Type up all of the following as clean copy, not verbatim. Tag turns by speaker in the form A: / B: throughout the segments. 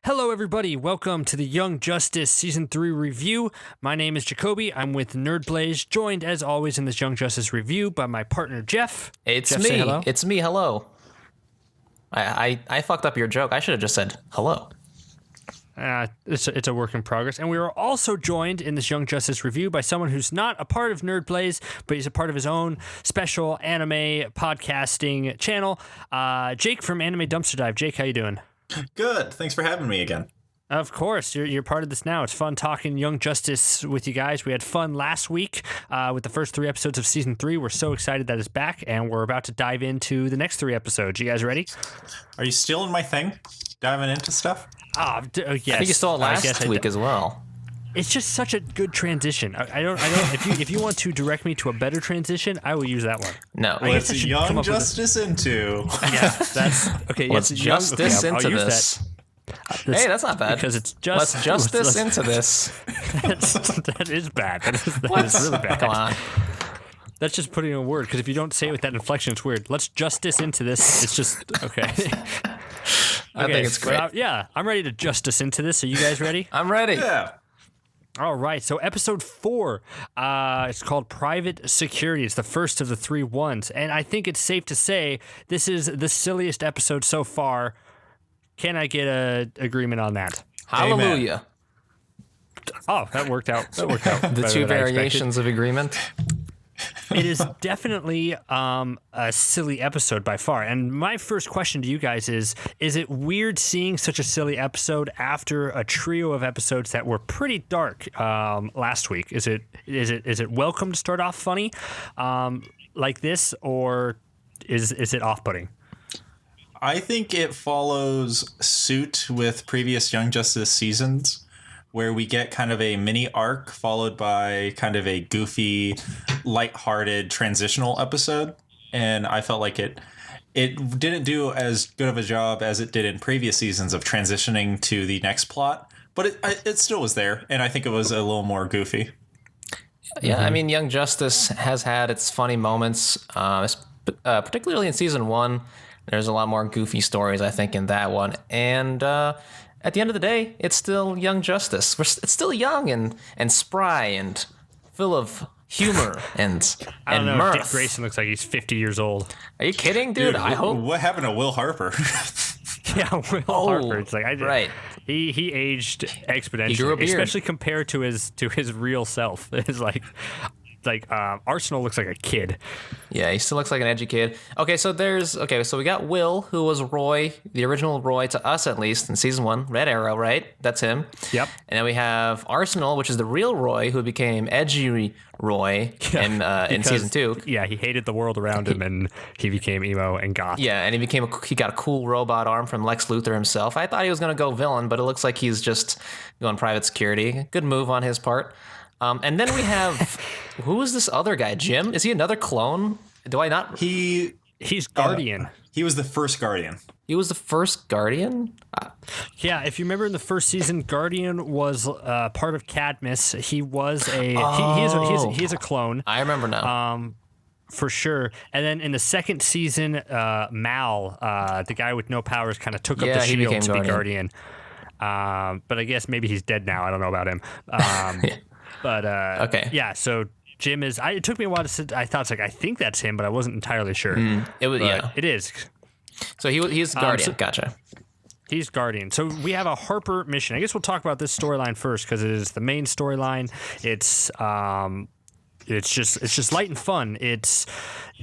A: Hello, everybody. Welcome to the Young Justice Season 3 review. My name is Jacoby. I'm with NerdBlaze, joined as always in this Young Justice review by my partner, Jeff.
B: It's
A: Jeff,
B: me.
A: say hello.
B: It's me. Hello. I fucked up your joke. I should have just said hello.
A: It's a work in progress. And we are also joined in this Young Justice review by someone who's not a part of NerdBlaze, but he's a part of his own special anime podcasting channel. Jake from Anime Dumpster Dive. Jake, how you doing?
C: Good. Thanks for having me again.
A: Of course, you're part of this now. It's fun talking Young Justice with you guys. We had fun last week with the first 3 episodes of Season 3. We're so excited that it's back, and we're about to dive into the next 3 episodes. You guys ready?
C: Are you still in my thing? Diving into stuff?
A: Yes.
B: I think you saw it last week as well.
A: It's just such a good transition. I don't. If you want to direct me to a better transition, I will use that one.
B: No,
C: What's Young Justice into?
A: Yeah, that's okay.
B: Let's justice into this. Hey, that's not bad.
A: Because it's just
B: let's justice into this.
A: That is bad. That is really bad.
B: Come on.
A: That's just putting in a word. Because if you don't say it with that inflection, it's weird. Let's justice into this. It's just okay.
B: I think it's great.
A: I'm ready to justice into this. Are you guys ready?
B: I'm ready.
C: Yeah.
A: All right, so episode 4, it's called Private Security. It's the first of the 3 ones, and I think it's safe to say this is the silliest episode so far. Can I get an agreement on that?
B: Hallelujah.
A: Oh, that worked out.
B: The 2 variations of agreement.
A: It is definitely a silly episode by far. And my first question to you guys is it weird seeing such a silly episode after a trio of episodes that were pretty dark last week? Is it welcome to start off funny like this, or is it off-putting?
C: I think it follows suit with previous Young Justice seasons, where we get kind of a mini arc followed by kind of a goofy, lighthearted transitional episode. And I felt like it didn't do as good of a job as it did in previous seasons of transitioning to the next plot, but it still was there. And I think it was a little more goofy.
B: Yeah, I mean, Young Justice has had its funny moments, particularly in season 1. There's a lot more goofy stories, I think, in that one. And at the end of the day, it's still Young Justice. It's still young and spry and full of humor and
A: I don't know.
B: mirth.
A: Dick Grayson looks like he's 50 years old.
B: Are you kidding, dude? I hope.
C: What happened to Will Harper?
A: Yeah, Will Harper. It's like
B: right.
A: He aged exponentially,
B: He grew a beard.
A: especially compared to his real self. It's like Arsenal looks like a kid.
B: Yeah, he still looks like an edgy kid. So we got Will, who was Roy, the original Roy to us at least in season 1, Red Arrow, right? That's him.
A: Yep.
B: And then we have Arsenal, which is the real Roy, who became edgy Roy in season 2.
A: Yeah, he hated the world around him, and he became emo and goth.
B: Yeah, and he got a cool robot arm from Lex Luthor himself. I thought he was going to go villain, but it looks like he's just going private security. Good move on his part. And then we have, who is this other guy? Jim? Is he another clone? Do I not?
A: He's Guardian.
C: He was the first Guardian.
B: He was the first Guardian?
A: Yeah, if you remember in the first season, Guardian was part of Cadmus. He was he's a clone.
B: I remember now.
A: For sure. And then in the second season, Mal, the guy with no powers, kind of took up the shield to be Guardian. But I guess maybe he's dead now. I don't know about him. But
B: okay.
A: Yeah, so Jim is. It took me a while to sit. I thought it's like I think that's him, but I wasn't entirely sure.
B: It was. Yeah,
A: it is.
B: So he's Guardian. Gotcha.
A: He's Guardian. So we have a Harper mission. I guess we'll talk about this storyline first because it is the main storyline. It's just light and fun.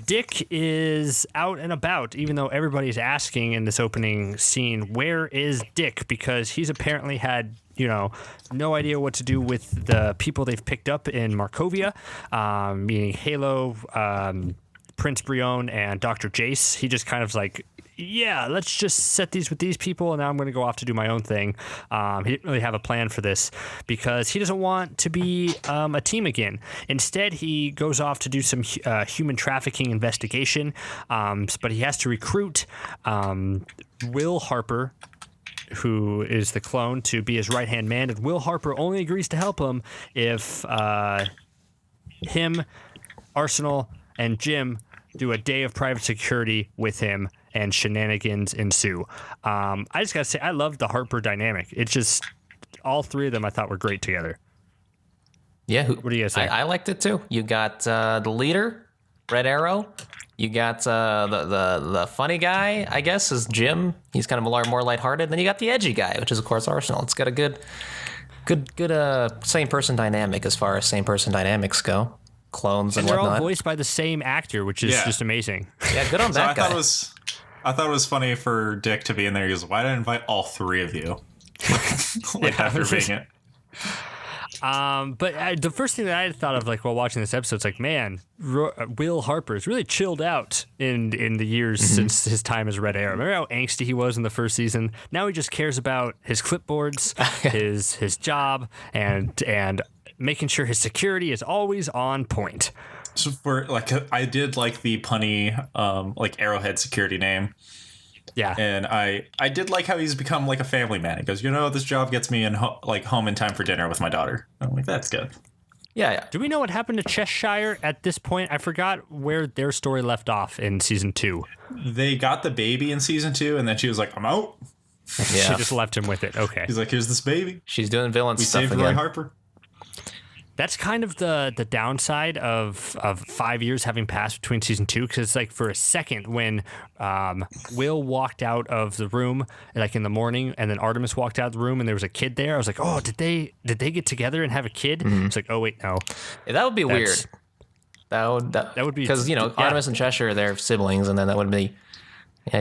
A: Dick is out and about, even though everybody's asking in this opening scene, where is Dick? Because he's apparently had, no idea what to do with the people they've picked up in Markovia, meaning Halo, Prince Brion, and Dr. Jace. He just kind of like, yeah, let's just set these with these people, and now I'm going to go off to do my own thing. He didn't really have a plan for this because he doesn't want to be a team again. Instead, he goes off to do some human trafficking investigation, but he has to recruit Will Harper, who is the clone, to be his right-hand man, and Will Harper only agrees to help him if him, Arsenal, and Jim do a day of private security with him and shenanigans ensue. I just gotta say, I love the Harper dynamic. It's just all three of them I thought were great together.
B: Yeah,
A: what do you guys think?
B: I liked it too. You got the leader, Red Arrow. You got the funny guy, I guess, is Jim. He's kind of more lighthearted. Then you got the edgy guy, which is of course Arsenal. It's got a good same person dynamic as far as same person dynamics go. Clones and
A: they're
B: whatnot.
A: all voiced by the same actor, which is just amazing.
B: Yeah, good on
C: So
B: that guy.
C: I thought it was funny for Dick to be in there. He goes, "Why did I invite all three of you?" Like after being it.
A: But the first thing that I thought of, like while watching this episode, is like, man, Will Harper's really chilled out in the years since his time as Red Arrow. Remember how angsty he was in the first season? Now he just cares about his clipboards, his job, and making sure his security is always on point.
C: So for I did like the punny like Arrowhead security name.
A: Yeah.
C: And I did like how he's become like a family man. He goes, this job gets me in home in time for dinner with my daughter. I'm like, that's good.
B: Yeah.
A: Do we know what happened to Cheshire at this point? I forgot where their story left off in season 2.
C: They got the baby in season 2, and then she was like, I'm out.
B: Yeah.
A: She just left him with it. Okay.
C: He's like, here's this baby.
B: She's doing villain
C: We
B: stuff
C: saved
B: again.
C: Roy Harper.
A: That's kind of the downside of 5 years having passed between season 2, because it's like for a second when Will walked out of the room like in the morning, and then Artemis walked out of the room and there was a kid there. I was like, oh, did they get together and have a kid? It's like, oh wait, no.
B: Yeah, that would be weird. That
A: would be,
B: because Artemis and Cheshire, they're siblings, and then that would be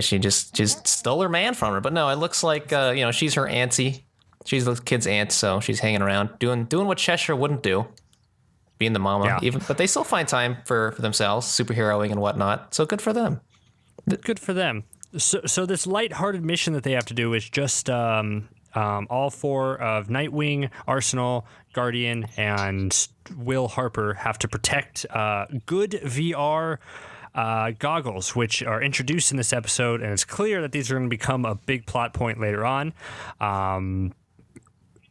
B: she just stole her man from her. But no, it looks like she's her auntie. She's the kid's aunt, so she's hanging around doing what Cheshire wouldn't do, being the mama.
A: Yeah.
B: But they still find time for themselves, superheroing and whatnot. So good for them.
A: Good for them. So this lighthearted mission that they have to do is just all four of Nightwing, Arsenal, Guardian, and Will Harper have to protect good VR goggles, which are introduced in this episode, and it's clear that these are going to become a big plot point later on.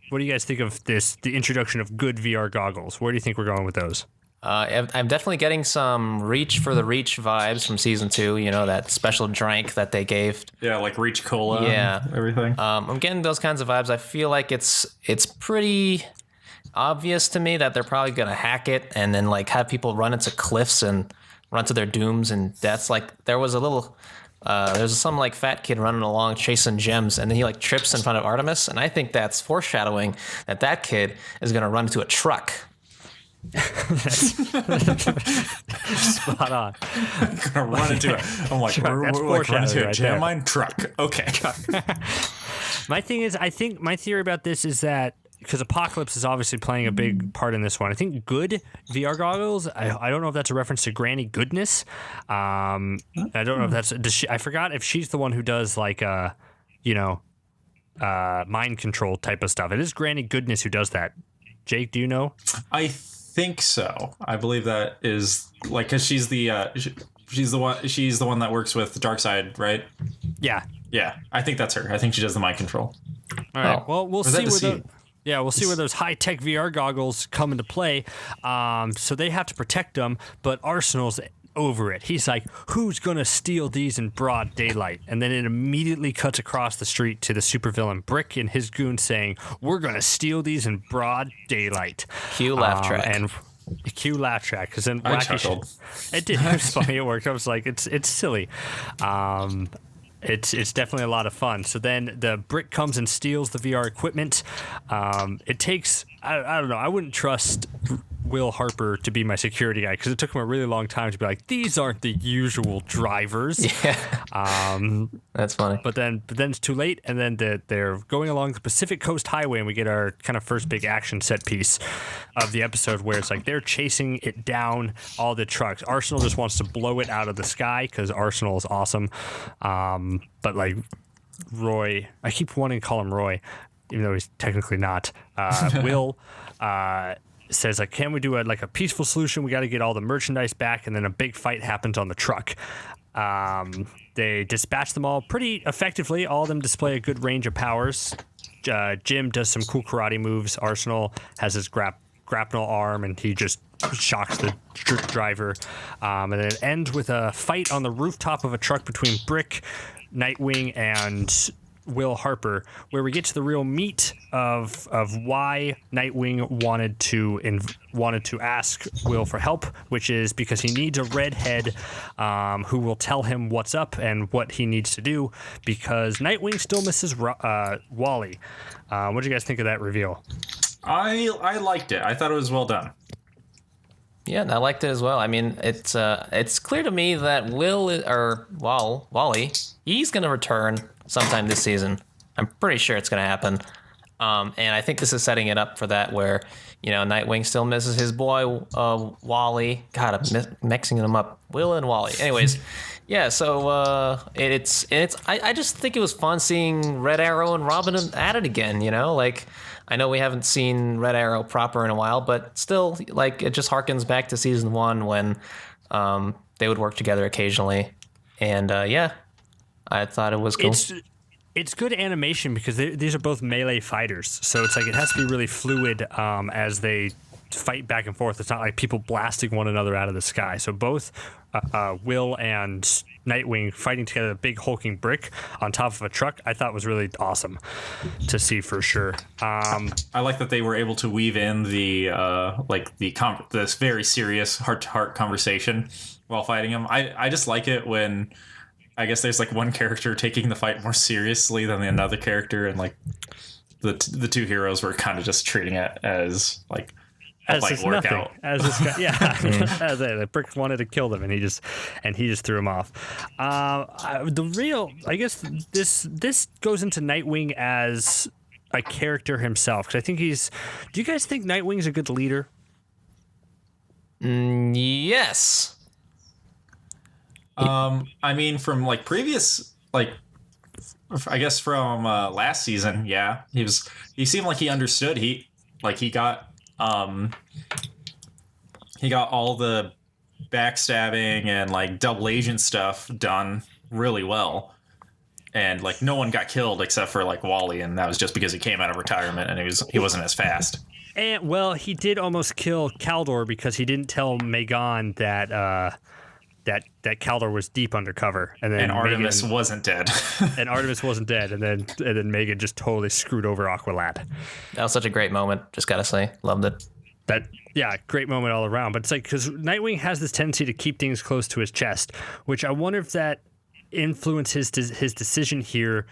A: What do you guys think of the introduction of good VR goggles? Where do you think we're going with those?
B: I'm definitely getting some Reach for the Reach vibes from season 2. That special drink that they gave.
C: Yeah, like Reach Cola.
B: Yeah,
C: and everything.
B: I'm getting those kinds of vibes. I feel like it's pretty obvious to me that they're probably gonna hack it and then like have people run into cliffs and run to their dooms and deaths. Like there was a little. There's some like fat kid running along chasing gems, and then he like trips in front of Artemis, and I think that's foreshadowing that kid is gonna run into a truck.
A: Spot on.
C: Gonna run into it. I'm like, we're
A: That's
C: like run into
A: foreshadowing
C: a
A: right
C: jam
A: there.
C: mine truck. Okay.
A: My thing is, I think my theory about this is that because Apocalypse is obviously playing a big part in this one. I think good VR goggles. I don't know if that's a reference to Granny Goodness. I don't know if that's. I forgot if she's the one who does like mind control type of stuff. It is Granny Goodness who does that. Jake, do you know?
C: I think so. I believe that is like because she's the one that works with the Darkseid, right?
A: Yeah.
C: Yeah, I think that's her. I think she does the mind control.
A: All right. Well, we'll see where we'll see where those high-tech VR goggles come into play. So they have to protect them, but Arsenal's over it. He's like, who's going to steal these in broad daylight? And then it immediately cuts across the street to the supervillain Brick and his goons saying, we're going to steal these in broad daylight.
B: Cue laugh track.
A: And cue laugh track. Because then
C: I
A: wacky
C: chuckled.
A: it did. It was funny. It worked. I was like, it's silly. It's definitely a lot of fun. So then the Brick comes and steals the VR equipment. It takes, I don't know, I wouldn't trust Will Harper to be my security guy because it took him a really long time to be like, these aren't the usual drivers.
B: Yeah. That's funny.
A: But then it's too late, and then they're going along the Pacific Coast Highway, and we get our kind of first big action set piece of the episode where it's like they're chasing it down, all the trucks. Arsenal just wants to blow it out of the sky because Arsenal is awesome. But like Roy, I keep wanting to call him Roy, even though he's technically not. Will says like, can we do a peaceful solution? We got to get all the merchandise back, and then a big fight happens on the truck. They dispatch them all pretty effectively. All of them display a good range of powers. Jim does some cool karate moves. Arsenal has his grapnel arm, and he just shocks the driver. And then it ends with a fight on the rooftop of a truck between Brick, Nightwing, and Will Harper, where we get to the real meat of why Nightwing wanted to ask Will for help, which is because he needs a redhead who will tell him what's up and what he needs to do, because Nightwing still misses Wally. What do you guys think of that reveal?
C: I liked it. I thought it was well done.
B: Yeah, I liked it as well. I mean, it's clear to me that Wally, he's going to return sometime this season. I'm pretty sure it's going to happen. And I think this is setting it up for that, where, Nightwing still misses his boy, Wally. God, I'm mixing them up. Will and Wally. Anyways, yeah, so I just think it was fun seeing Red Arrow and Robin at it again, Like, I know we haven't seen Red Arrow proper in a while, but still, like, it just harkens back to season 1 when they would work together occasionally. And, I thought it was cool.
A: It's good animation because these are both melee fighters, so it's like it has to be really fluid as they fight back and forth. It's not like people blasting one another out of the sky. So both Will and Nightwing fighting together, a big hulking Brick on top of a truck, I thought was really awesome to see for sure.
C: I like that they were able to weave in this very serious heart-to-heart conversation while fighting him. I just like it when, I guess, there's like one character taking the fight more seriously than another character, and like the two heroes were kind of just treating it as like a light workout.
A: As this guy, yeah, as the Brick wanted to kill them, and he just threw him off. I guess this goes into Nightwing as a character himself, because I think he's. Do you guys think Nightwing's a good leader?
B: Yes.
C: I mean, from like previous, like, I guess from last season, yeah, he seemed like he understood. He got all the backstabbing and like double agent stuff done really well, and like no one got killed except for like Wally, and that was just because he came out of retirement and he wasn't as fast.
A: And well, he did almost kill Kaldor because he didn't tell Megan that Kaldor was deep undercover, and
C: Artemis wasn't dead.
A: And Artemis wasn't dead, and then Megan just totally screwed over Aqualad.
B: That was such a great moment. Just gotta say, loved it.
A: Great moment all around. But it's like, because Nightwing has this tendency to keep things close to his chest, which I wonder if that influenced his decision here,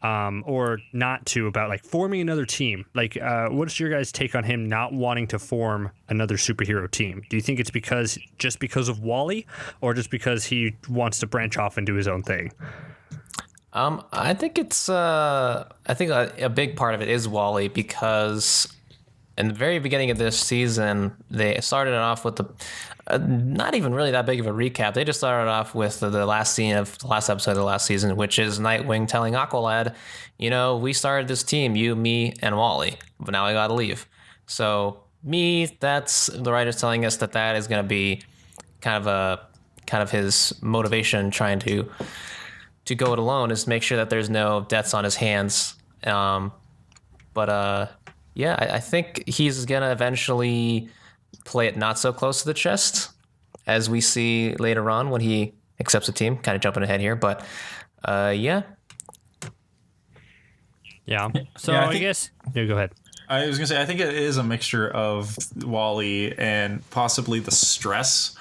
A: or not to, about like forming another team. Like, what's your guys' take on him not wanting to form another superhero team? Do you think it's just because of Wally, or just because he wants to branch off and do his own thing?
B: I think a big part of it is Wally, because in the very beginning of this season, they started it off with not even really that big of a recap. They just started off with the last scene of the last episode of the last season, which is Nightwing telling Aqualad, we started this team, you, me, and Wally, but now I gotta leave. So that's the writer's telling us that is going to be kind of his motivation trying to go it alone, is to make sure that there's no deaths on his hands. I think he's going to eventually play it not so close to the chest, as we see later on when he accepts the team. Kind of jumping ahead here, but yeah.
A: So I guess go ahead.
C: I was gonna say, I think it is a mixture of Wally and possibly the stress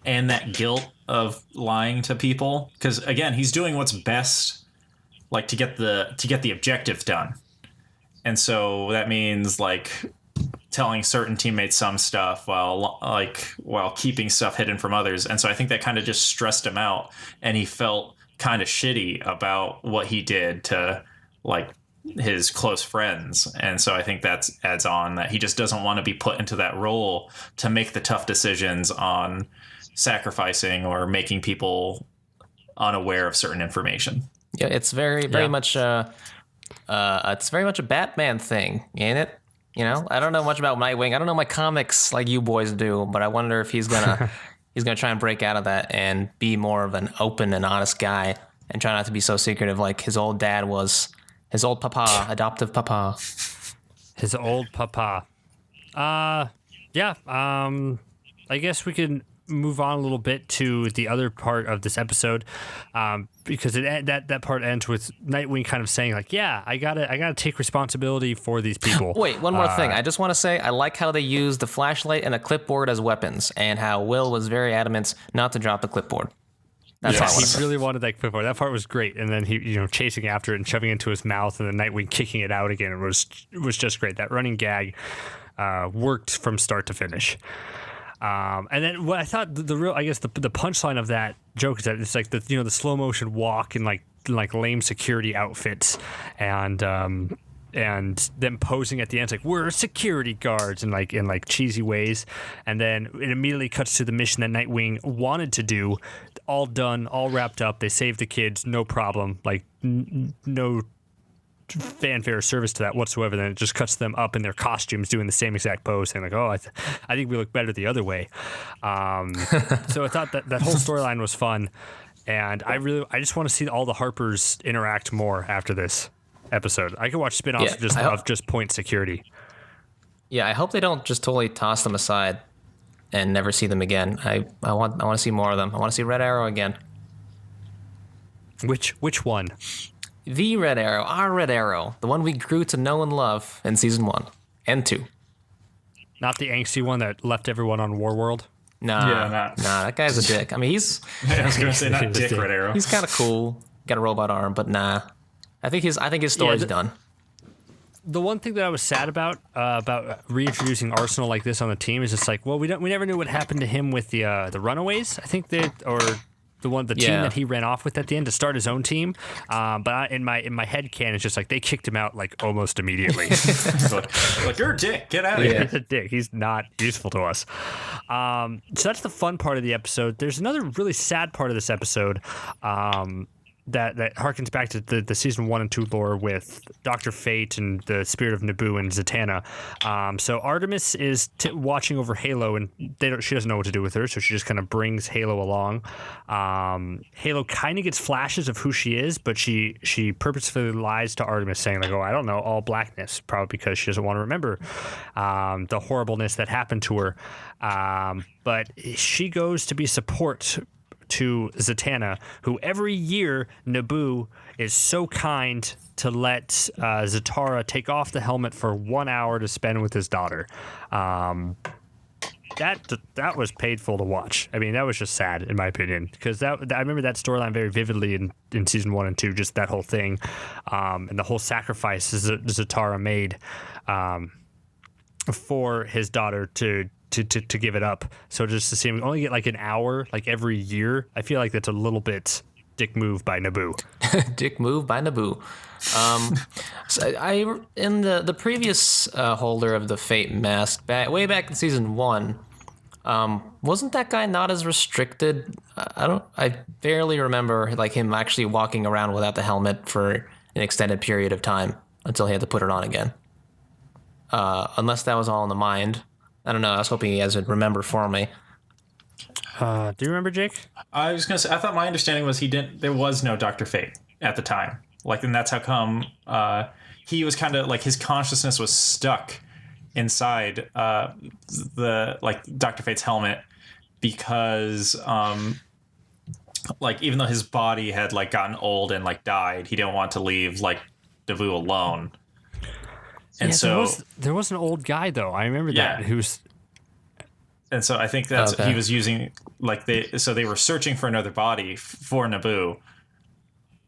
C: and that guilt of lying to people, because again, he's doing what's best, like to get the objective done, and so that means like telling certain teammates some stuff while keeping stuff hidden from others. And so I think that kind of just stressed him out, and he felt kind of shitty about what he did to like his close friends. And so I think that adds on that he just doesn't want to be put into that role to make the tough decisions on sacrificing or making people unaware of certain information.
B: Yeah, it's very much it's very much a Batman thing, ain't it? I don't know much about Nightwing. I don't know my comics like you boys do, but I wonder if he's gonna try and break out of that and be more of an open and honest guy, and try not to be so secretive like his old dad was, his old papa, adoptive papa.
A: His old papa. I guess we can move on a little bit to the other part of this episode, because that part ends with Nightwing kind of saying like, "Yeah, I gotta take responsibility for these people."
B: Wait, one more thing. I just want to say I like how they used the flashlight and a clipboard as weapons, and how Will was very adamant not to drop the clipboard. That's all I want to
A: He
B: say.
A: really wanted that clipboard. That part was great, and then he, chasing after it and shoving it into his mouth, and then Nightwing kicking it out again. It was just great. That running gag worked from start to finish. And then what I thought the real, I guess the punchline of that joke is that it's like the slow motion walk in like lame security outfits, and them posing at the end, it's like, we're security guards, in like cheesy ways, and then it immediately cuts to the mission that Nightwing wanted to do, all done, all wrapped up. They saved the kids, no problem, like no fanfare or service to that whatsoever. Then it just cuts them up in their costumes doing the same exact pose, saying like, I think we look better the other way. So I thought that whole storyline was fun, and I just want to see all the Harpers interact more after this episode. I could watch spin-offs of just point security.
B: Yeah, I hope they don't just totally toss them aside and never see them again. I want to see more of them. I want to see Red Arrow again.
A: Which one?
B: The Red Arrow, our Red Arrow, the one we grew to know and love in season 1 and 2.
A: Not the angsty one that left everyone on Warworld?
B: Nah, that guy's a dick. I mean,
C: I was gonna say not Dick Red Arrow.
B: he's kind of cool. Got a robot arm, but nah. I think his story's done.
A: The one thing that I was sad about reintroducing Arsenal like this on the team is just like, well, we never knew what happened to him with the Runaways. I think the team that he ran off with at the end to start his own team. But in my head canon, it's just like they kicked him out like almost immediately.
C: like you're a dick. Get out of here.
A: He's a dick. He's not useful to us. So that's the fun part of the episode. There's another really sad part of this episode. That harkens back to the season 1 and 2 lore with Dr. Fate and the Spirit of Naboo and Zatanna. So Artemis is watching over Halo, and she doesn't know what to do with her, so she just kind of brings Halo along. Halo kind of gets flashes of who she is, but she purposefully lies to Artemis, saying like, I don't know, all blackness, probably because she doesn't want to remember the horribleness that happened to her. But she goes to be support to Zatanna, who every year Naboo is so kind to let Zatara take off the helmet for 1 hour to spend with his daughter. That was painful to watch. I mean, that was just sad in my opinion, because I remember that storyline very vividly in season 1 and 2, just that whole thing, and the whole sacrifice Zatara made for his daughter to give it up. So just to see him only get like an hour like every year, I feel like that's a little bit dick move by Naboo.
B: Dick move by Naboo. So I in the previous holder of the Fate mask way back in season 1, wasn't that guy not as restricted? I barely remember like him actually walking around without the helmet for an extended period of time until he had to put it on again. Unless that was all in the mind. I don't know. I was hoping you guys would remember for me.
A: Do you remember, Jake?
C: I was gonna say, I thought my understanding was there was no Dr. Fate at the time. Like, and that's how come he was kind of like his consciousness was stuck inside the Dr. Fate's helmet, because like even though his body had like gotten old and like died, he didn't want to leave like Naboo alone. And
A: yeah,
C: so
A: there was an old guy though. I remember that who's.
C: And so I think that's he was using like they were searching for another body for Naboo,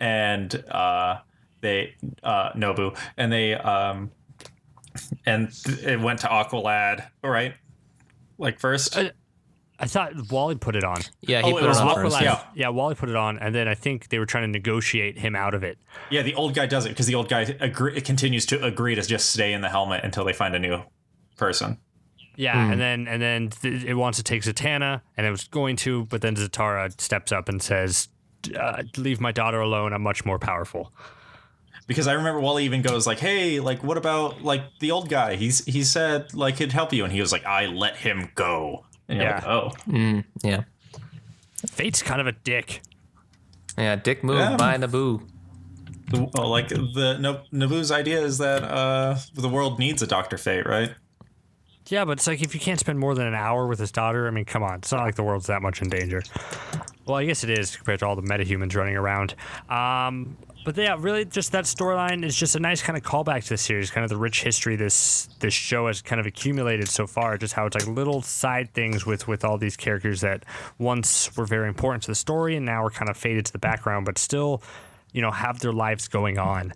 C: and Nobu, and it went to Aqualad, right? Like first.
A: I thought Wally put it on.
B: Yeah, he put it on first.
A: Yeah, Wally put it on, and then I think they were trying to negotiate him out of it.
C: Yeah, the old guy does it because the old guy continues to agree to just stay in the helmet until they find a new person.
A: Yeah, and then it wants to take Zatanna, and it was going to, but then Zatara steps up and says, "Leave my daughter alone. I'm much more powerful."
C: Because I remember Wally even goes like, "Hey, like, what about like the old guy? He said like he'd help you," and he was like, "I let him go." And you're like, oh.
B: Yeah.
A: Fate's kind of a dick.
B: Yeah, dick move by Naboo.
C: Naboo's idea is that the world needs a Dr. Fate, right?
A: Yeah, but it's like if you can't spend more than an hour with his daughter, I mean, come on. It's not like the world's that much in danger. Well, I guess it is compared to all the metahumans running around. But yeah, really, just that storyline is just a nice kind of callback to the series, kind of the rich history this show has kind of accumulated so far, just how it's like little side things with all these characters that once were very important to the story and now are kind of faded to the background, but still, you know, have their lives going on,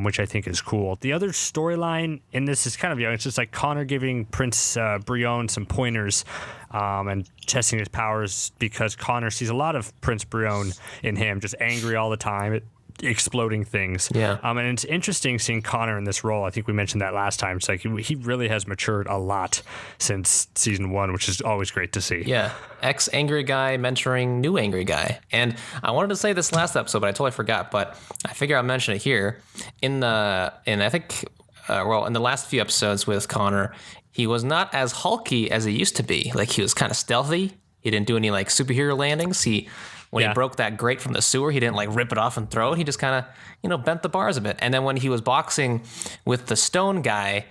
A: which I think is cool. The other storyline in this is kind of, you know, it's just like Connor giving Prince Brion some pointers and testing his powers because Connor sees a lot of Prince Brion in him, just angry all the time, exploding things.
B: Yeah.
A: And it's interesting seeing Connor in this role. I think we mentioned that last time. It's like he really has matured a lot since season 1, which is always great to see.
B: Yeah. Ex-angry guy mentoring new angry guy. And I wanted to say this last episode, but I totally forgot. But I figure I'll mention it here. In the last few episodes with Connor, he was not as hulky as he used to be. Like, he was kind of stealthy. He didn't do any like superhero landings. When he broke that grate from the sewer, he didn't like rip it off and throw it. He just kind of, bent the bars a bit. And then when he was boxing with the stone guy,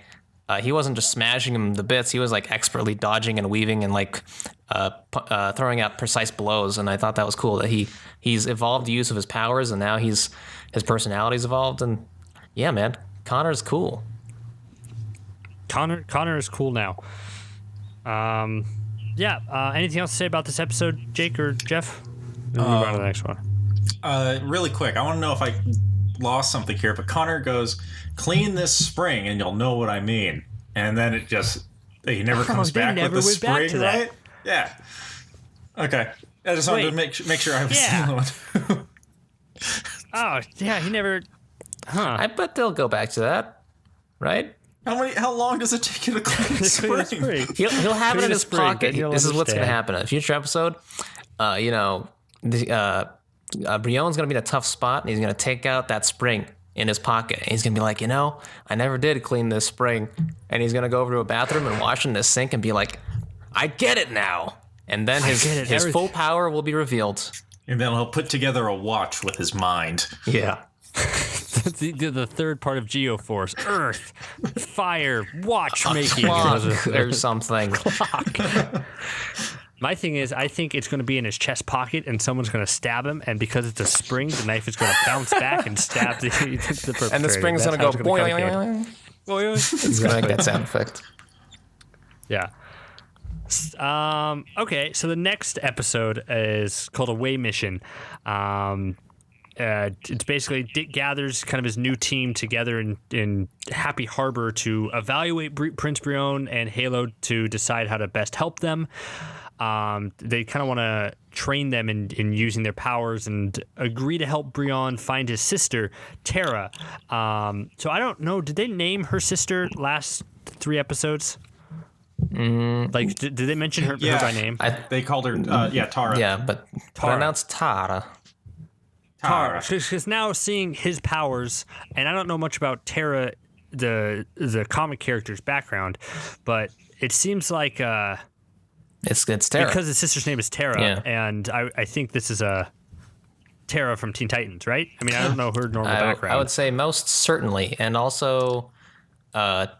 B: he wasn't just smashing him to bits. He was like expertly dodging and weaving and like throwing out precise blows. And I thought that was cool that he's evolved the use of his powers, and now his personality's evolved. And yeah, man, Connor's cool.
A: Connor is cool now. Anything else to say about this episode, Jake or Jeff? We'll move on to the next one.
C: Really quick, I want to know if I lost something here, but Connor goes, "Clean this spring and you'll know what I mean." And then he never comes back with the spring, right? Yeah. Okay. I just wanted to make sure I was the one.
A: Oh, yeah, he never... Huh.
B: I bet they'll go back to that, right?
C: How long does it take you to clean the spring?
B: He'll have it in his pocket. This is what's going to happen in a future episode. Brion's going to be in a tough spot, and he's going to take out that spring in his pocket. And he's going to be like, I never did clean this spring. And he's going to go over to a bathroom and wash in the sink and be like, I get it now. And then his full power will be revealed.
C: And then he'll put together a watch with his mind.
B: Yeah.
A: the third part of Geoforce, Earth, fire, watchmaking,
B: or something.
A: Clock. My thing is, I think it's going to be in his chest pocket, and someone's going to stab him, and because it's a spring, the knife is going to bounce back and stab the perpetrator.
B: And the spring's going to go boing. It's going to make that sound effect.
A: Yeah. Okay, so the next episode is called Away Mission. It's basically Dick gathers kind of his new team together in Happy Harbor to evaluate Prince Brion and Halo to decide how to best help them. They kind of want to train them in using their powers and agree to help Brion find his sister, Tara. So I don't know, did they name her sister last 3 episodes? Like, did they mention her by name?
C: They called her, Tara.
B: Yeah, but pronounced Tara.
A: Tara. Because now seeing his powers, and I don't know much about Tara, the comic character's background, but it seems like
B: it's Tara
A: because his sister's name is Tara, and I think this is a Tara from Teen Titans, right? I mean, I don't know her normal background.
B: I would say most certainly, and also, like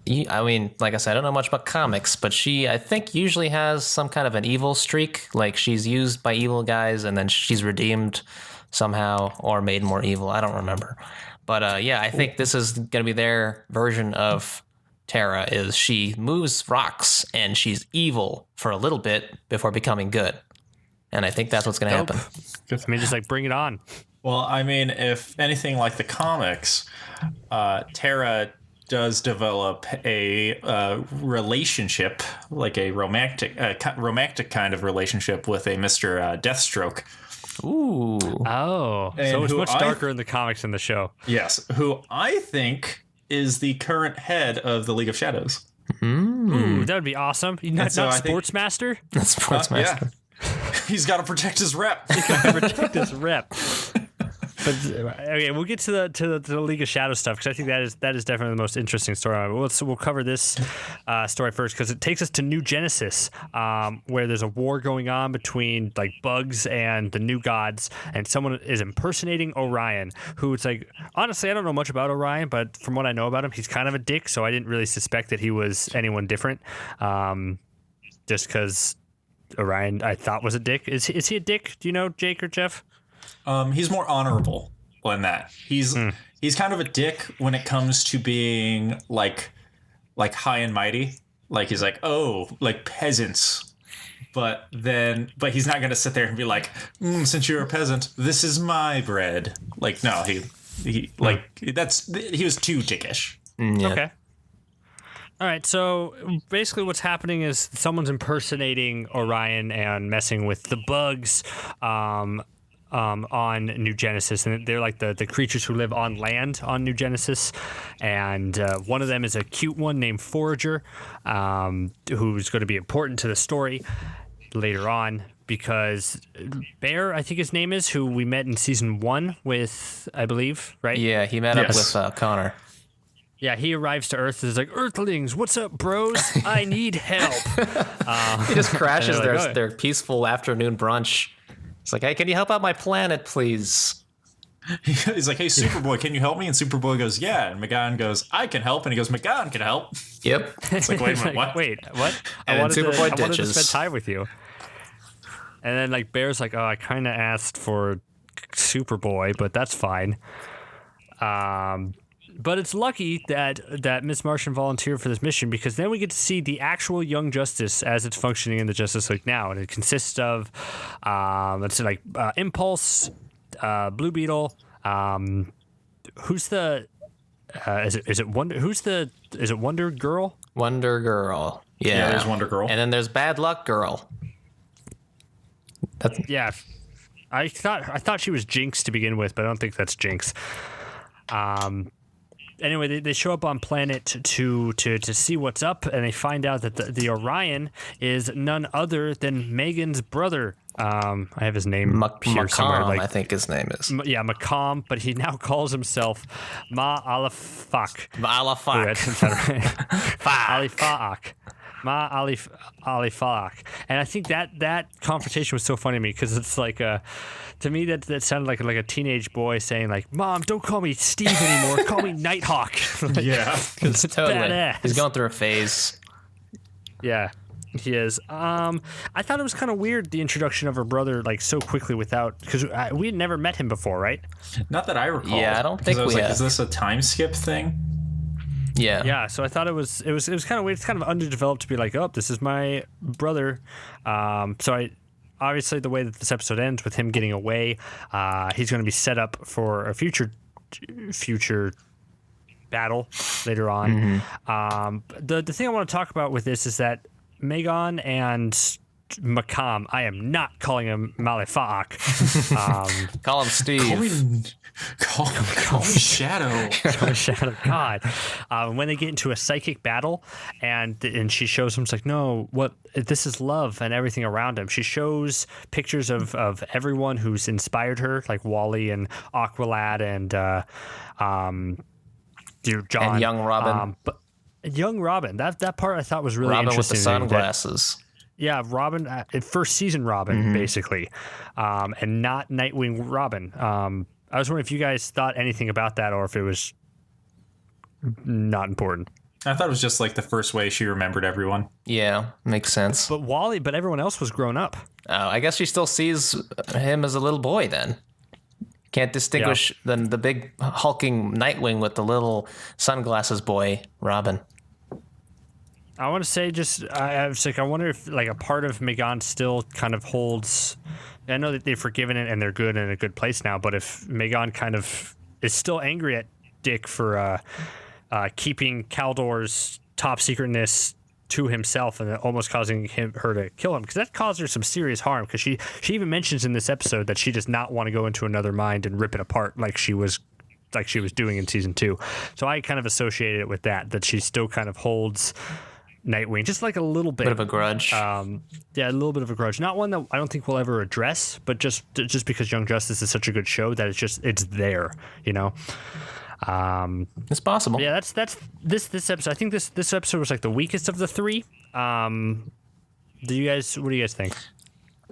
B: I said, I don't know much about comics, but she, I think, usually has some kind of an evil streak. Like, she's used by evil guys, and then she's redeemed somehow or made more evil. I don't remember. But I think this is going to be their version of Tara. Is she moves rocks and she's evil for a little bit before becoming good. And I think that's what's going to happen.
A: I mean, just like bring it on.
C: Well, I mean, if anything like the comics, Tara does develop a relationship, like a romantic kind of relationship with a Mr. Deathstroke.
B: Ooh.
A: Oh.
C: And
A: so it's much darker in the comics than the show.
C: Yes. Who I think is the current head of the League of Shadows.
A: Ooh, that would be awesome. Not Sportsmaster?
B: Sportsmaster.
C: Yeah. He's got to protect his rep.
A: He's got to protect his rep. But okay, we'll get to the League of Shadows stuff because I think that is definitely the most interesting story. We'll cover this story first because it takes us to New Genesis, where there's a war going on between like bugs and the new gods, and someone is impersonating Orion, who it's like, honestly, I don't know much about Orion, but from what I know about him, he's kind of a dick, so I didn't really suspect that he was anyone different, just because Orion I thought was a dick. Is he a dick? Do you know, Jake or Jeff?
C: He's more honorable than that. He's kind of a dick when it comes to being like high and mighty. Like he's like, oh, like peasants. But he's not gonna sit there and be like, since you're a peasant, this is my bread. Like, no, he was too dickish.
B: Yeah.
A: Okay. All right, so basically what's happening is someone's impersonating Orion and messing with the bugs on New Genesis, and they're like the creatures who live on land on New Genesis, and one of them is a cute one named Forager, who's going to be important to the story later on, because Bear, I think his name is, who we met in season 1 with, I believe, right?
B: Yeah, he met up with Connor.
A: Yeah, he arrives to Earth and is like, Earthlings, what's up, bros? I need help.
B: He just crashes
A: like,
B: their peaceful afternoon brunch. It's like, hey, can you help out my planet, please?
C: He's like, hey, Superboy, can you help me? And Superboy goes, yeah. And Megan goes, I can help. And he goes, Megan can help.
B: Yep.
C: It's like, wait a minute, what?
A: Wait, what?
B: And
A: I wanted to
B: ditches.
A: spend time with you. And then like Bear's like, oh, I kind of asked for Superboy, but that's fine. But it's lucky that Miss Martian volunteered for this mission, because then we get to see the actual Young Justice as it's functioning in the Justice League now, and it consists of Impulse, Blue Beetle. Who's the? Is it Wonder? Is it Wonder Girl?
B: Wonder Girl. Yeah,
C: there's Wonder Girl,
B: and then there's Bad Luck Girl.
A: Yeah, I thought she was Jinx to begin with, but I don't think that's Jinx. Anyway, they show up on planet to see what's up, and they find out that the Orion is none other than Megan's brother. I have his name here somewhere.
B: I think his name is.
A: Yeah, Macomb, but he now calls himself Ma Alifak. Alifak. Ma Alifak. And I think that confrontation was so funny to me, because it's like to me that sounded like a teenage boy saying like, Mom, don't call me Steve anymore, call me Nighthawk. Like,
C: yeah,
A: it's
B: totally
A: badass.
B: He's going through a phase.
A: Yeah, he is. I thought it was kind of weird, the introduction of her brother like so quickly because we had never met him before, right?
C: Not that I recall.
B: Yeah, I don't think
C: I was
B: we
C: like,
B: have.
C: is this a time skip thing?
A: Yeah, so I thought it was kind of weird. It's kind of underdeveloped to be like, oh, this is my brother. Obviously the way that this episode ends with him getting away, he's going to be set up for a future battle later on. The thing I want to talk about with this is that Megan and Macomb, I am not calling him Malefak.
B: Call him Steve.
C: Call me Shadow.
A: Shadow God. When they get into a psychic battle, and she shows him, it's like, no, what? This is love and everything around him. She shows pictures of everyone who's inspired her, like Wally and Aqualad and John
B: and Young Robin.
A: But Young Robin, that part I thought was really
B: Robin
A: interesting.
B: with the sunglasses.
A: Yeah, Robin, first season Robin, basically, and not Nightwing Robin. I was wondering if you guys thought anything about that, or if it was not important.
C: I thought it was just like the first way she remembered everyone.
B: Yeah, makes sense.
A: But everyone else was grown up.
B: I guess she still sees him as a little boy then. Can't distinguish the big hulking Nightwing with the little sunglasses boy, Robin.
A: I want to say I was like, I wonder if like a part of Megan still kind of holds. I know that they've forgiven it and they're good in a good place now, but if Megan kind of is still angry at Dick for keeping Kaldor's top secretness to himself and almost causing her to kill him, because that caused her some serious harm, because she even mentions in this episode that she does not want to go into another mind and rip it apart like she was doing in season 2. So I kind of associated it with that she still kind of holds Nightwing, just like a little bit.
B: Bit of a grudge.
A: Yeah, a little bit of a grudge. Not one that I don't think we'll ever address, but just because Young Justice is such a good show that it's there, you know.
B: It's possible.
A: Yeah, that's this episode. I think this episode was like the weakest of the three. What do you guys think?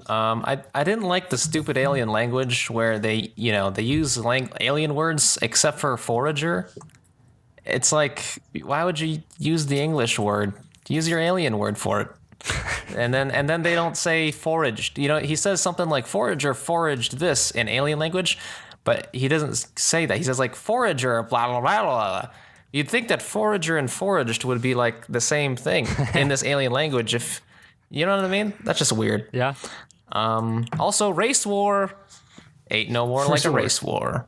B: I didn't like the stupid alien language where they use alien words except for forager. It's like, why would you use the English word? Use your alien word for it. And then they don't say foraged. He says something like forager foraged this in alien language, but he doesn't say that. He says like forager, blah, blah, blah, blah. You'd think that forager and foraged would be like the same thing in this alien language. If you know what I mean? That's just weird.
A: Yeah.
B: Also, race war. Ain't no war like a race war.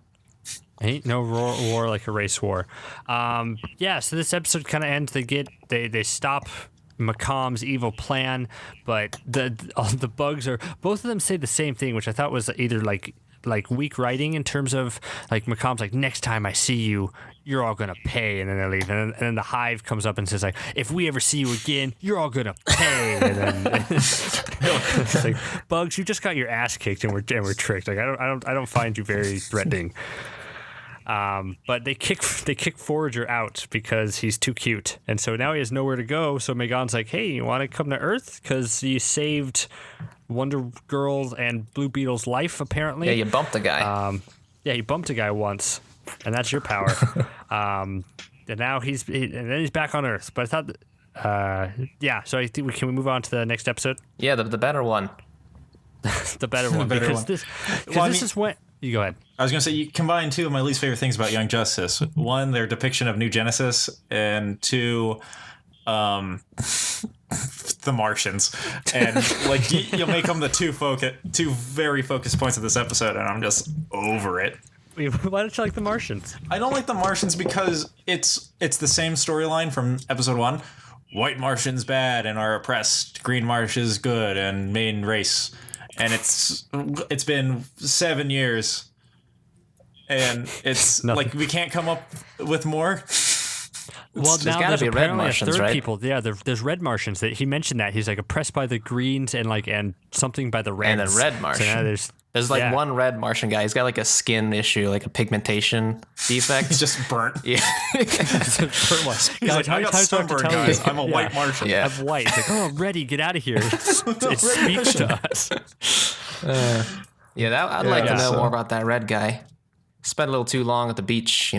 A: Ain't no war like a race war. Yeah, so this episode kind of ends. They stop Macom's evil plan, but the bugs are, both of them say the same thing, which I thought was either like weak writing in terms of like Macom's like, next time I see you, you're all gonna pay, and then they leave, and then the Hive comes up and says like, if we ever see you again, you're all gonna pay, and then it's like, Bugs, you just got your ass kicked and we're tricked. Like I don't find you very threatening. But they kick Forager out because he's too cute, and so now he has nowhere to go. So Megan's like, "Hey, you want to come to Earth? Because you saved Wonder Girl's and Blue Beetle's life, apparently."
B: Yeah, you bumped a guy.
A: Yeah, you bumped a guy once, and that's your power. And now he's back on Earth. But I thought, yeah. So I think can we move on to the next episode?
B: Yeah, the better one.
A: The better one, because this is when. You go ahead.
C: I was going to say, you combine two of my least favorite things about Young Justice. One, their depiction of New Genesis, and two, the Martians. And like you'll make them the two very focused points of this episode, and I'm just over it.
A: Why don't you like the Martians?
C: I don't like the Martians because it's the same storyline from episode 1. White Martians bad and are oppressed. Green Martians good and main race. And it's been 7 years, and it's like we can't come up with more.
A: Well,
B: there's
A: now
B: gotta
A: there's
B: be red
A: apparently
B: Martians,
A: a third
B: right?
A: people. Yeah, there's red Martians. That he mentioned that he's like oppressed by the Greens and something by the Reds.
B: And a red Martian.
A: So now
B: there's like one red Martian guy. He's got like a skin issue, like a pigmentation defect.
C: It's just burnt.
B: Yeah.
C: He's like, I got sunburned, guys. I'm a white Martian.
B: Yeah.
A: I'm white. It's like, oh, I'm ready. Get out of here. It speaks to us.
B: I'd like to know more about that red guy. Spent a little too long at the beach,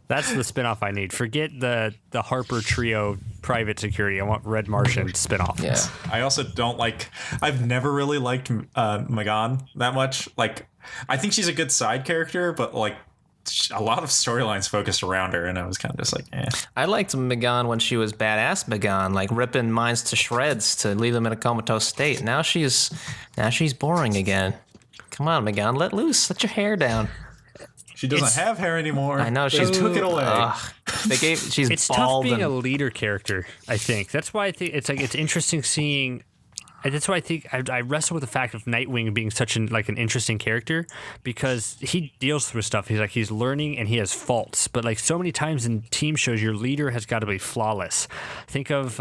A: That's the spinoff I need. Forget the Harper Trio private security. I want Red Martian spinoff.
B: Yeah.
C: I also don't like. I've never really liked Megan that much. Like, I think she's a good side character, but like a lot of storylines focused around her, and I was kind of just like, eh.
B: I liked Megan when she was badass Megan, like ripping minds to shreds to leave them in a comatose state. Now she's boring again. Come on, Megan, let loose. Let your hair down.
C: She doesn't have hair anymore.
B: I know,
C: they took it away.
B: She's
A: It's
B: bald.
A: tough being a leader character, I think. That's why I think it's interesting seeing. And that's why I think I wrestle with the fact of Nightwing being such an interesting character, because he deals with stuff. He's learning and he has faults, but like so many times in team shows, your leader has got to be flawless. Think of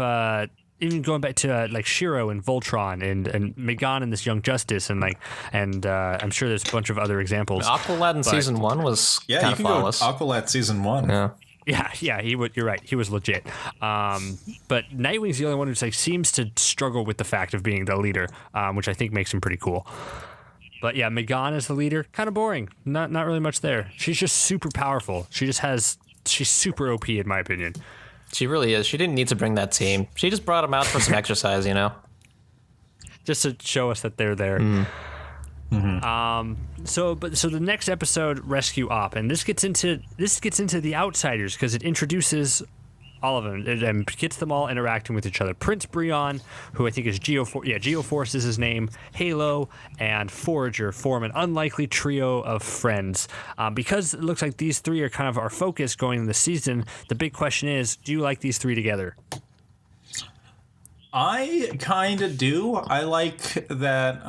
A: even going back to like Shiro and Voltron and Megan in this Young Justice, and I'm sure there's a bunch of other examples.
B: Aqualad in season 1 was kind of flawless.
C: Go Aqualad season 1.
B: Yeah.
A: Yeah, he would. You're right. He was legit. But Nightwing's the only one who seems to struggle with the fact of being the leader, which I think makes him pretty cool. But yeah, Megan as the leader, kind of boring. Not really much there. She's just super powerful. She's super OP in my opinion.
B: She really is. She didn't need to bring that team. She just brought them out for some exercise,
A: Just to show us that they're there. So the next episode, Rescue Op, and this gets into the outsiders because it introduces all of them and gets them all interacting with each other. Prince Breon, who I think is Geoforce is his name, Halo, and Forager form an unlikely trio of friends. Because it looks like these three are kind of our focus going in the season, the big question is, do you like these three together?
C: I kind of do. I like that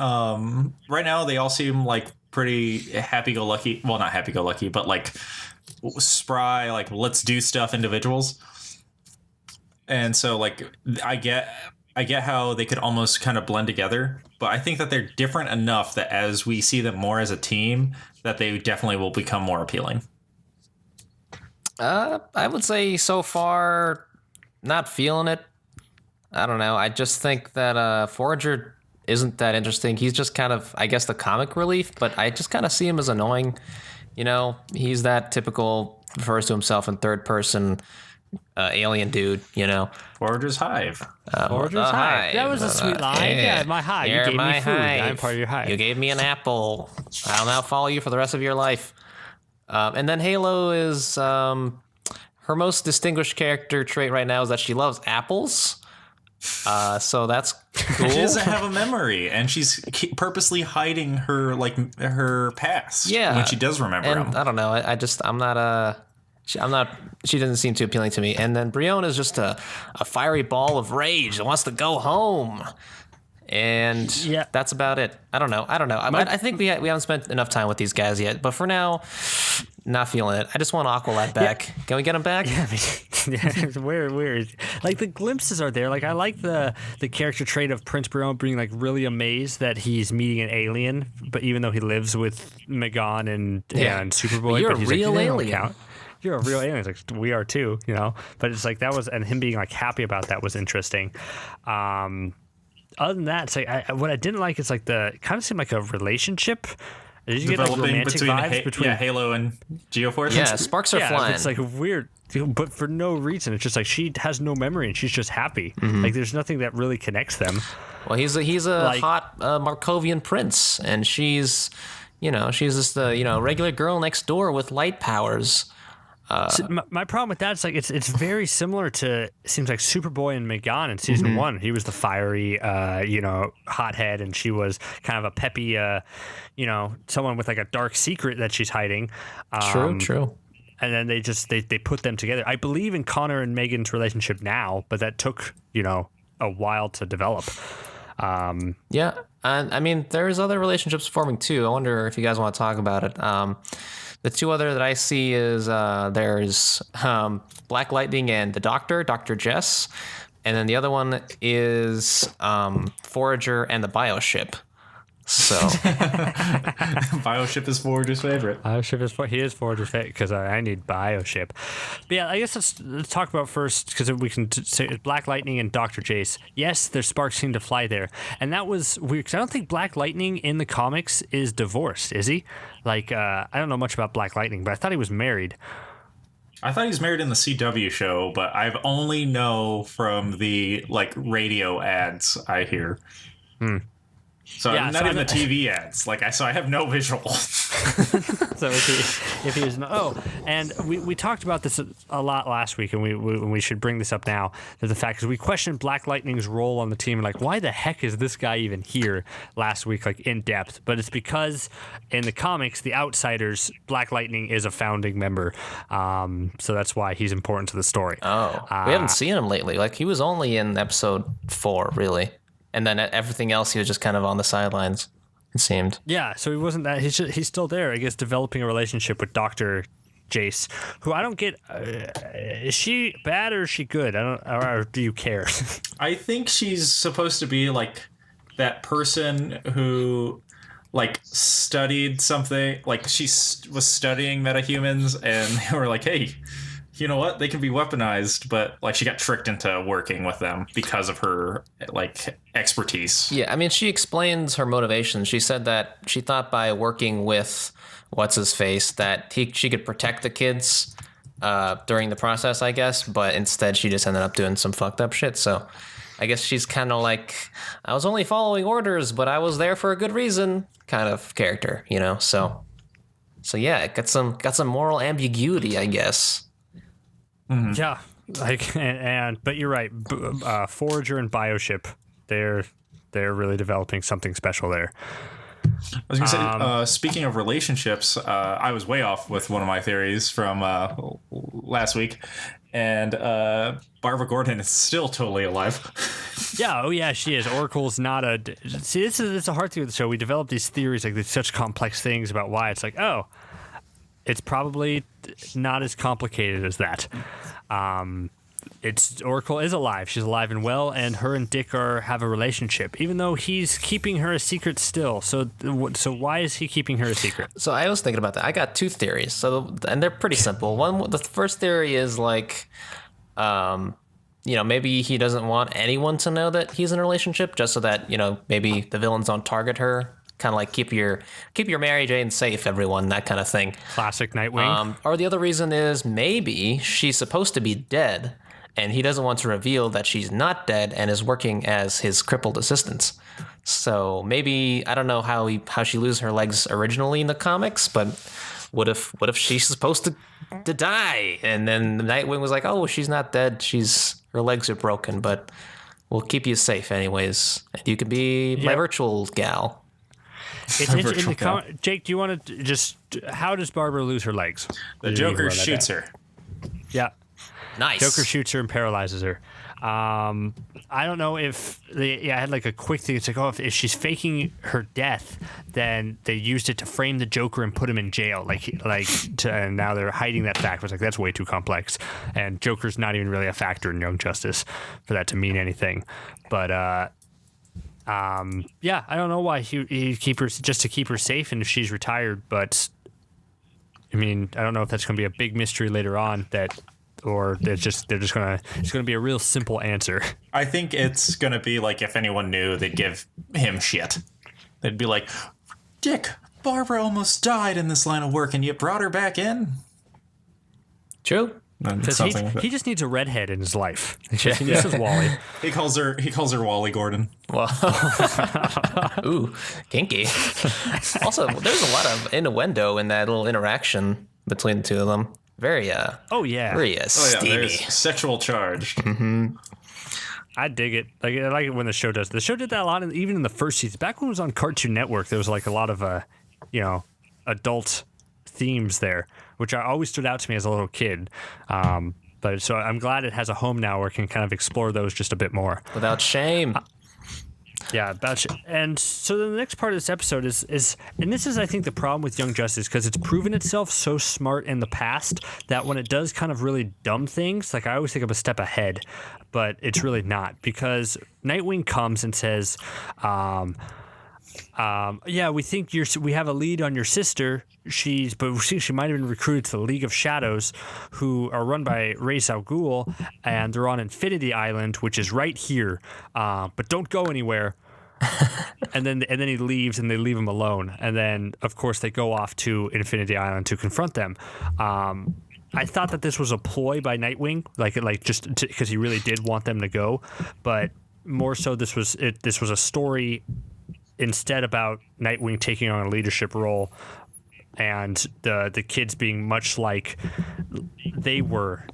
C: right now they all seem like pretty happy-go-lucky. Well, not happy-go-lucky, but like spry, like let's do stuff individuals. And so like I get how they could almost kind of blend together, but I think that they're different enough that as we see them more as a team, that they definitely will become more appealing.
B: I would say so far, not feeling it. I don't know. I just think that Forager isn't that interesting. He's just kind of, I guess, the comic relief, but I just kind of see him as annoying. You know, he's that typical, refers to himself in third person alien dude, you know.
C: Forager's Hive.
A: Forager's Hive. That was a sweet line. Yeah, my hive. You gave me food. I'm part of your hive.
B: You gave me an apple. I'll now follow you for the rest of your life. And then Halo is her most distinguished character trait right now is that she loves apples. So that's cool.
C: She doesn't have a memory, and she's purposely hiding her past.
B: Yeah,
C: when she does remember them.
B: I don't know. I'm not. She doesn't seem too appealing to me. And then Brion is just a fiery ball of rage that wants to go home. And that's about it. I don't know. I think we haven't spent enough time with these guys yet. But for now, not feeling it. I just want Aqualad back. Yeah. Can we get him back?
A: Yeah, it's weird. Like the glimpses are there. Like I like the character trait of Prince Brion being like really amazed that he's meeting an alien, but even though he lives with Megan and Superboy,
B: you're
A: but he's
B: a real
A: like,
B: alien.
A: You're a real alien. It's like we are too, you know. But it's like that was, and him being like happy about that was interesting. Other than that, it's like what I didn't like is like the kind of seemed like a relationship. Did you get like romantic vibes between
C: Halo and Geoforce?
B: Yeah, sparks are flying.
A: It's like weird, but for no reason. It's just like she has no memory and she's just happy. Mm-hmm. Like there's nothing that really connects them.
B: Well, he's a like, hot Markovian prince, and she's just a regular girl next door with light powers.
A: So my problem with that is like it's very similar to, it seems like Superboy and Megan in season 1. He was the fiery hothead, and she was kind of a peppy someone with like a dark secret that she's hiding.
B: True.
A: And then they put them together. I believe in Connor and Megan's relationship now, but that took a while to develop.
B: Yeah, and I mean there's other relationships forming too. I wonder if you guys want to talk about it. The two other that I see is there's Black Lightning and the Doctor, Dr. Jess. And then the other one is Forager and the Bioship. So
C: Bioship is Forager's favorite.
A: He is Forager's favorite because I need Bioship. But yeah, I guess let's talk about first, because we can say Black Lightning and Dr. Jace. Yes, their sparks seem to fly there, and that was weird because I don't think Black Lightning in the comics is divorced, is he? Like I don't know much about Black Lightning, but I thought he was married.
C: I thought he was married in the CW show, but I've only know from the radio ads I hear. So not even the TV ads. So I have no visual.
A: So if he was and we talked about this a lot last week, and we should bring this up now. That the fact is we questioned Black Lightning's role on the team, like why the heck is this guy even here last week, like in depth? But it's because in the comics, The Outsiders, Black Lightning is a founding member, so that's why he's important to the story.
B: We haven't seen him lately. Like he was only in episode 4, really. And then everything else, he was just kind of on the sidelines, it seemed.
A: Yeah, so he wasn't that. He's still there, I guess, developing a relationship with Dr. Jace, who I don't get. Is she bad or is she good? Or do you care?
C: I think she's supposed to be like that person who studied something. Like she was studying metahumans, and they were like, hey, you know what? They can be weaponized, but she got tricked into working with them because of her expertise.
B: Yeah, I mean, she explains her motivation. She said that she thought by working with what's his face that she could protect the kids during the process, I guess. But instead, she just ended up doing some fucked up shit. So I guess she's kind of like, I was only following orders, but I was there for a good reason, kind of character, So yeah, it got some moral ambiguity, I guess.
A: Mm-hmm. Yeah, but you're right. Forager and Bioship, they're really developing something special there.
C: I was gonna say, speaking of relationships, I was way off with one of my theories from last week, and Barbara Gordon is still totally alive.
A: Yeah, she is. Oracle's not a. See, it's a hard thing with the show. We develop these theories, like there's such complex things about why it's like, it's probably not as complicated as that. it's Oracle is alive. She's alive and well, and her and Dick have a relationship, even though he's keeping her a secret still. So why is he keeping her a secret?
B: So I was thinking about that. I got two theories. And they're pretty simple. The first theory is like, maybe he doesn't want anyone to know that he's in a relationship, just so that maybe the villains don't target her. Kind of like keep your Mary Jane safe, everyone, that kind of thing.
A: Classic Nightwing.
B: Or the other reason is maybe she's supposed to be dead, and he doesn't want to reveal that she's not dead and is working as his crippled assistant. So maybe, I don't know how she loses her legs originally in the comics, but what if she's supposed to die, and then Nightwing was like, oh, she's not dead, her legs are broken, but we'll keep you safe anyways, and you can be my virtual gal.
A: It's in the Jake, do you want to just... How does Barbara lose her legs?
C: The Joker shoots her.
A: Yeah.
B: Nice.
A: Joker shoots her and paralyzes her. I don't know if... I had like a quick thing. It's like, if she's faking her death, then they used it to frame the Joker and put him in jail. And now they're hiding that fact. I was like, that's way too complex. And Joker's not even really a factor in Young Justice for that to mean anything. But... I don't know why he'd keep her just to keep her safe and if she's retired, but I mean, I don't know if that's going to be a big mystery later on or it's going to be a real simple answer.
C: I think it's going to be like if anyone knew, they'd give him shit. They'd be like, Dick, Barbara almost died in this line of work and you brought her back in.
B: True.
A: Because he just needs a redhead in his life. He needs Wally.
C: He calls her Wally Gordon.
B: Well, ooh, kinky. Also, there's a lot of innuendo in that little interaction between the two of them. Very steamy.
C: There's sexual charged.
B: Mm-hmm.
A: I dig it. I like it when the show does. The show did that a lot, even in the first season. Back when it was on Cartoon Network, there was like a lot of adult themes there, which always stood out to me as a little kid. But so I'm glad it has a home now where it can kind of explore those just a bit more.
B: Without shame.
A: And so the next part of this episode is and this is, I think, the problem with Young Justice, because it's proven itself so smart in the past that when it does kind of really dumb things, like I always think of a step ahead, but it's really not, because Nightwing comes and says, we think we have a lead on your sister. She might have been recruited to the League of Shadows, who are run by Ra's al Ghul, and they're on Infinity Island, which is right here. But don't go anywhere. and then he leaves, and they leave him alone. And then, of course, they go off to Infinity Island to confront them. I thought that this was a ploy by Nightwing, just because he really did want them to go, but more so this was a story instead about Nightwing taking on a leadership role and the kids being much like they were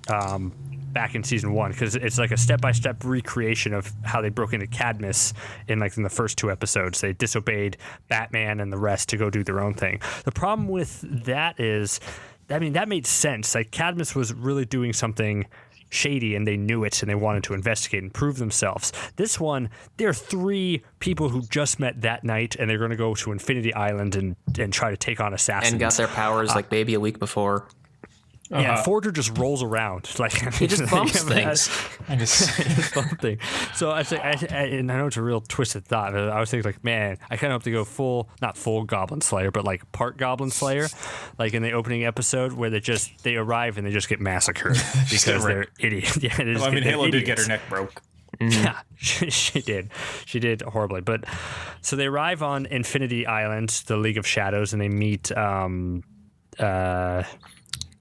A: back in season 1, because it's like a step-by-step recreation of how they broke into Cadmus in the first 2 episodes. They disobeyed Batman and the rest to go do their own thing. The problem with that is, that made sense. Like, Cadmus was really doing something shady, and they knew it, and they wanted to investigate and prove themselves. This one, there are 3 people who just met that night, and they're going to go to Infinity Island and try to take on assassins.
B: And got their powers maybe a week before.
A: Yeah, and Forger just rolls around.
B: He just bumps things.
A: Something. So I think, and I know it's a real twisted thought, but I was thinking, man, I kind of hope to go not full Goblin Slayer, but part Goblin Slayer, like in the opening episode where they arrive and they just get massacred because they're idiots. Yeah,
C: Halo did get her neck broke.
A: Mm-hmm. Yeah, she did. She did horribly. But so they arrive on Infinity Island, the League of Shadows, and they meet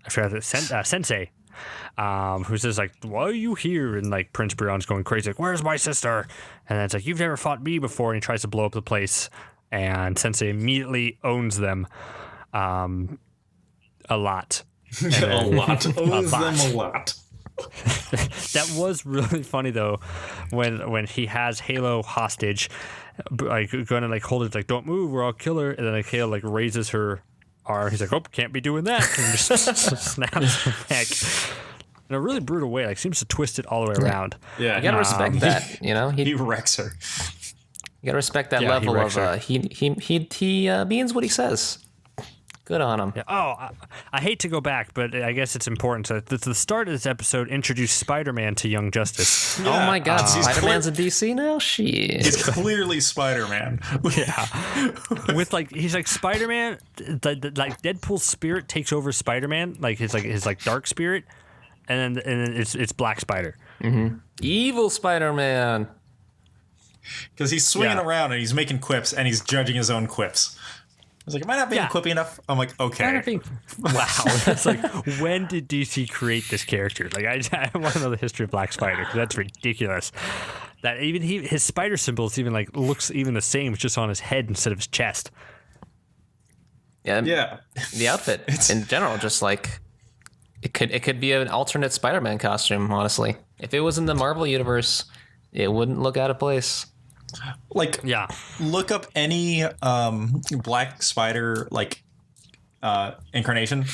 A: I forgot Sensei, who says why are you here? And Prince Brion's going crazy, where's my sister? And then it's you've never fought me before, and he tries to blow up the place, and Sensei immediately owns them a lot.
C: Owns them a lot.
A: That was really funny though, when he has Halo hostage, going to hold it, don't move or I'll kill her, and then Halo raises her arm. He's can't be doing that, and just snaps her neck in a really brutal way. Seems to twist it all the way around.
B: Yeah, you gotta respect that.
C: He wrecks her.
B: You gotta respect that level of he means what he says. Good on him.
A: Yeah. Oh, I hate to go back, but I guess it's important. So the start of this episode introduced Spider-Man to Young Justice.
B: Oh my God,
C: He's
B: Spider-Man's in DC now? Shit.
C: He's clearly Spider-Man.
A: Yeah, with he's like Spider-Man. Like Deadpool's spirit takes over Spider-Man, like his dark spirit, and then it's Black Spider.
B: Mm-hmm. Evil Spider-Man.
C: Because he's swinging around and he's making quips and he's judging his own quips. I was like, am I not being quippy enough? I'm like, okay.
A: Wow. That's like, when did DC create this character? Like, I want to know the history of Black Spider, because that's ridiculous. That even his spider symbol is even like looks even the same, it's just on his head instead of his chest.
B: Yeah. The outfit in general, just like it could be an alternate Spider-Man costume. Honestly, if it was in the Marvel universe, it wouldn't look out of place.
C: Like, look up any Black Spider incarnation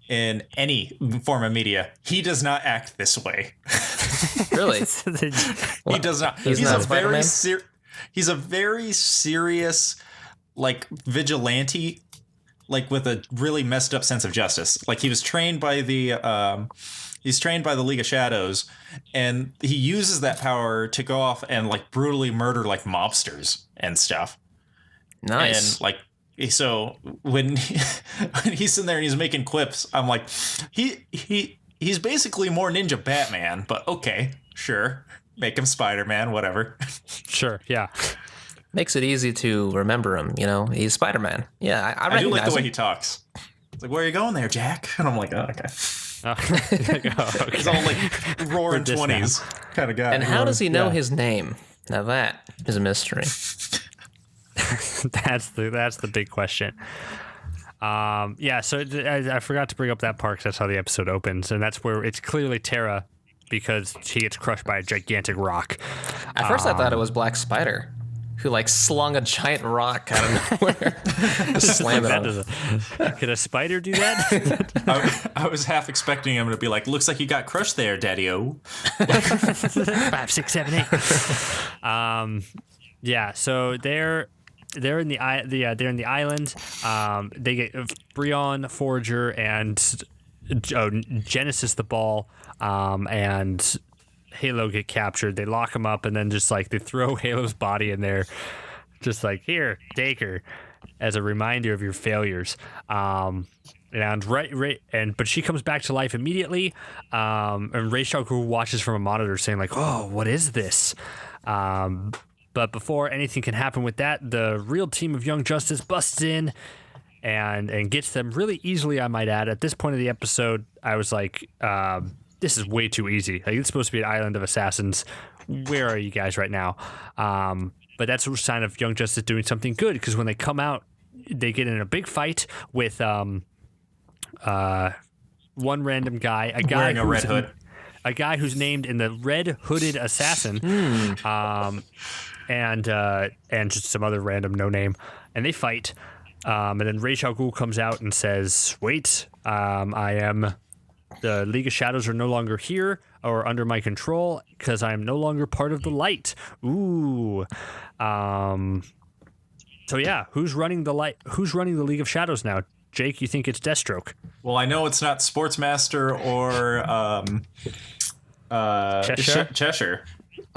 C: in any form of media. He does not act this way.
B: Really?
C: He does not. He's a very serious, like, vigilante, like, with a really messed up sense of justice. Like, he was trained by the League of Shadows, and he uses that power to go off and like brutally murder like mobsters and stuff.
B: Nice.
C: And like, so when he's sitting there and he's making quips, I'm like, he's basically more Ninja Batman, but okay, sure, make him Spider-Man, whatever.
A: Sure, yeah.
B: Makes it easy to remember him. You know, he's Spider-Man. Yeah, I
C: do like the way
B: him.
C: he talks. It's like, where are you going there, Jack? And I'm like, oh, okay.
A: Okay.
C: He's all like roaring 20s kind of guy.
B: And how does he know his name? Now that is a mystery.
A: That's the big question. So I forgot to bring up that part, 'cause that's how the episode opens, and that's where it's clearly Tara, because she gets crushed by a gigantic rock.
B: At first, I thought it was Black Spider, who like slung a giant rock out of nowhere. Just slammed it on him.
A: Could a spider do that?
C: I was half expecting him to be like, looks like you got crushed there, Daddy-O.
A: 5, 6, 7, 8. So they're in the island. They get Breon, Forager, and Genesis the Ball, and Halo get captured. They lock him up, and then just like they throw Halo's body in there, just like, here, take her, as a reminder of your failures. But she comes back to life immediately. And Ra's al Ghul watches from a monitor, saying like, "Oh, what is this?" But before anything can happen with that, the real team of Young Justice busts in and gets them really easily, I might add. At this point of the episode, I was like, this is way too easy. Like, it's supposed to be an island of assassins. Where are you guys right now? But that's a sign of Young Justice doing something good, because when they come out, they get in a big fight with one random guy,
C: wearing a red hood.
A: A guy who's named in the Red Hooded Assassin, and just some other random no name, and they fight. And then Ra's al Ghul comes out and says, "Wait, the League of Shadows are no longer here or under my control, because I am no longer part of the light." Ooh. So yeah, who's running the light? Who's running the League of Shadows now? Jake, you think it's Deathstroke?
C: Well, I know it's not Sportsmaster or Cheshire.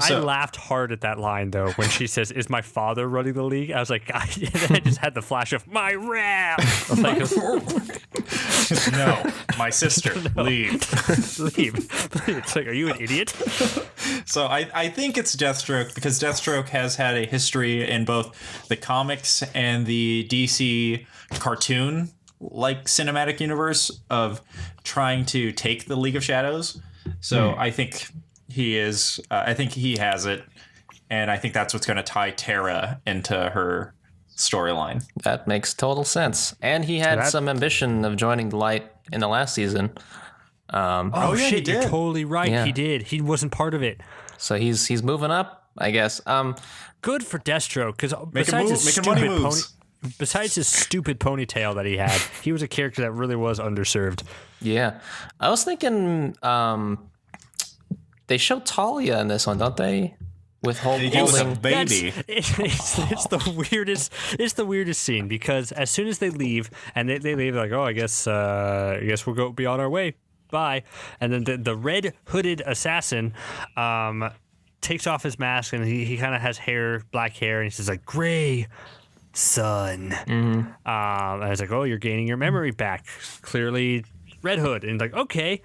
A: I laughed hard at that line, though, when she says, "Is my father running the league?" I was like, God, and then I just had the flash of my rap. Like,
C: no, my sister, leave.
A: Leave. It's like, are you an idiot?
C: So I think it's Deathstroke, because Deathstroke has had a history in both the comics and the DC cartoon, like, cinematic universe of trying to take the League of Shadows. So I think he is. I think he has it, and I think that's what's going to tie Tara into her storyline.
B: That makes total sense. And he had some ambition of joining the light in the last season.
A: Shit, you're totally right.
B: Yeah.
A: He did. He wasn't part of it.
B: So he's moving up, I guess.
A: Good for Deathstroke, because besides his stupid ponytail that he had, he was a character that really was underserved.
B: Yeah. I was thinking they show Talia in this one, don't they?
C: He was a baby.
A: It's the weirdest. It's the weirdest scene because as soon as they leave and they leave, like, oh, I guess we'll be on our way. Bye. And then the red hooded assassin takes off his mask and he kind of has black hair, and he says like, "Gray, son." And I was like, "Oh, you're gaining your memory back. Clearly, Red Hood." And like, okay,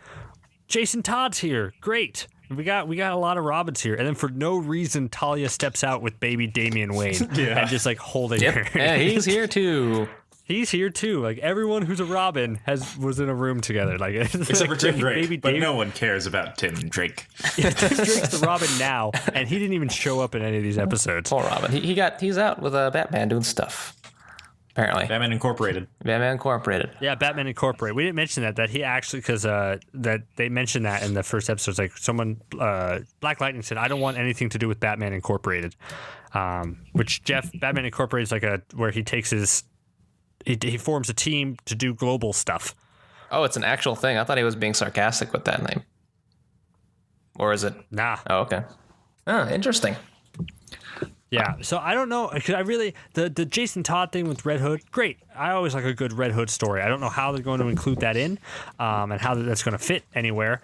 A: Jason Todd's here. Great. We got a lot of Robins here, and then for no reason, Talia steps out with baby Damian Wayne and just like holding her.
B: Yeah, he's here too.
A: He's here too. Like everyone who's a Robin was in a room together. Like
C: Except for Tim Drake,
A: baby
C: but
A: Damian.
C: no one cares about Tim Drake.
A: Tim Drake's the Robin now, and he didn't even show up in any of these episodes.
B: Poor Robin. He's out with Batman doing stuff. Apparently,
C: Batman Incorporated.
A: Yeah, Batman Incorporated. We didn't mention that he actually, because that they mentioned that in the first episode. It's like someone, Black Lightning said, "I don't want anything to do with Batman Incorporated," which Batman Incorporated is like where he takes he forms a team to do global stuff.
B: Oh, it's an actual thing. I thought he was being sarcastic with that name. Or is it?
A: Nah.
B: Oh, okay. Oh, interesting.
A: Yeah, so I don't know, because I really, the Jason Todd thing with Red Hood, great. I always like a good Red Hood story. I don't know how they're going to include that in and how that's going to fit anywhere.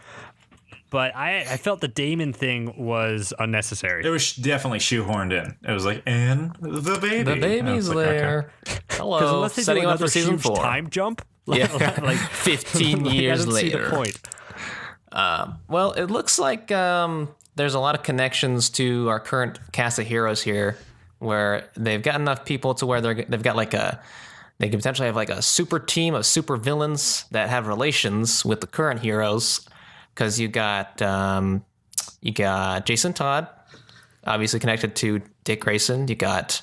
A: But I felt the Damon thing was unnecessary.
C: It was definitely shoehorned in. It was like, and the baby.
B: The baby's
C: like,
B: there.
C: okay.
B: Hello.
A: Unless they
B: Setting
A: do
B: up for
A: another
B: season
A: huge
B: 4.
A: time jump,
B: Yeah.
A: like
B: 15 years
A: I don't
B: later.
A: see the point.
B: Well, it looks like there's a lot of connections to our current cast of heroes here, where they've got enough people to where they've got they could potentially have like a super team of super villains that have relations with the current heroes. Because you got Jason Todd, obviously connected to Dick Grayson. You got